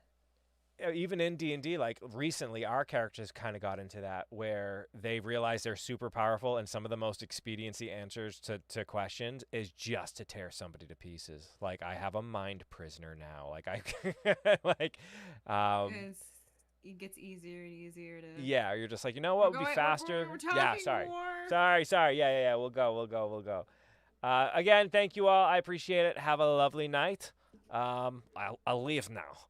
even in D&D, like recently, our characters kind of got into that where they realize they're super powerful, and some of the most expediency answers to questions is just to tear somebody to pieces. Like, I have a mind prisoner now. Like, like, um, is it gets easier and easier to. yeah, you're just like, you know We're what would be going. faster? We're Yeah, talking sorry. more. Sorry. Yeah. We'll go. Again, thank you all. I appreciate it. Have a lovely night. I'll leave now.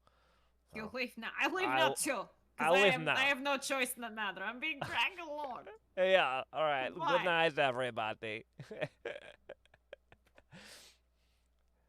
You So, leave now. I leave now I'll, too. Because I'll leave I now. have no choice in the matter. I'm being dragged along. Yeah, all right. Good Goodbye. night, everybody.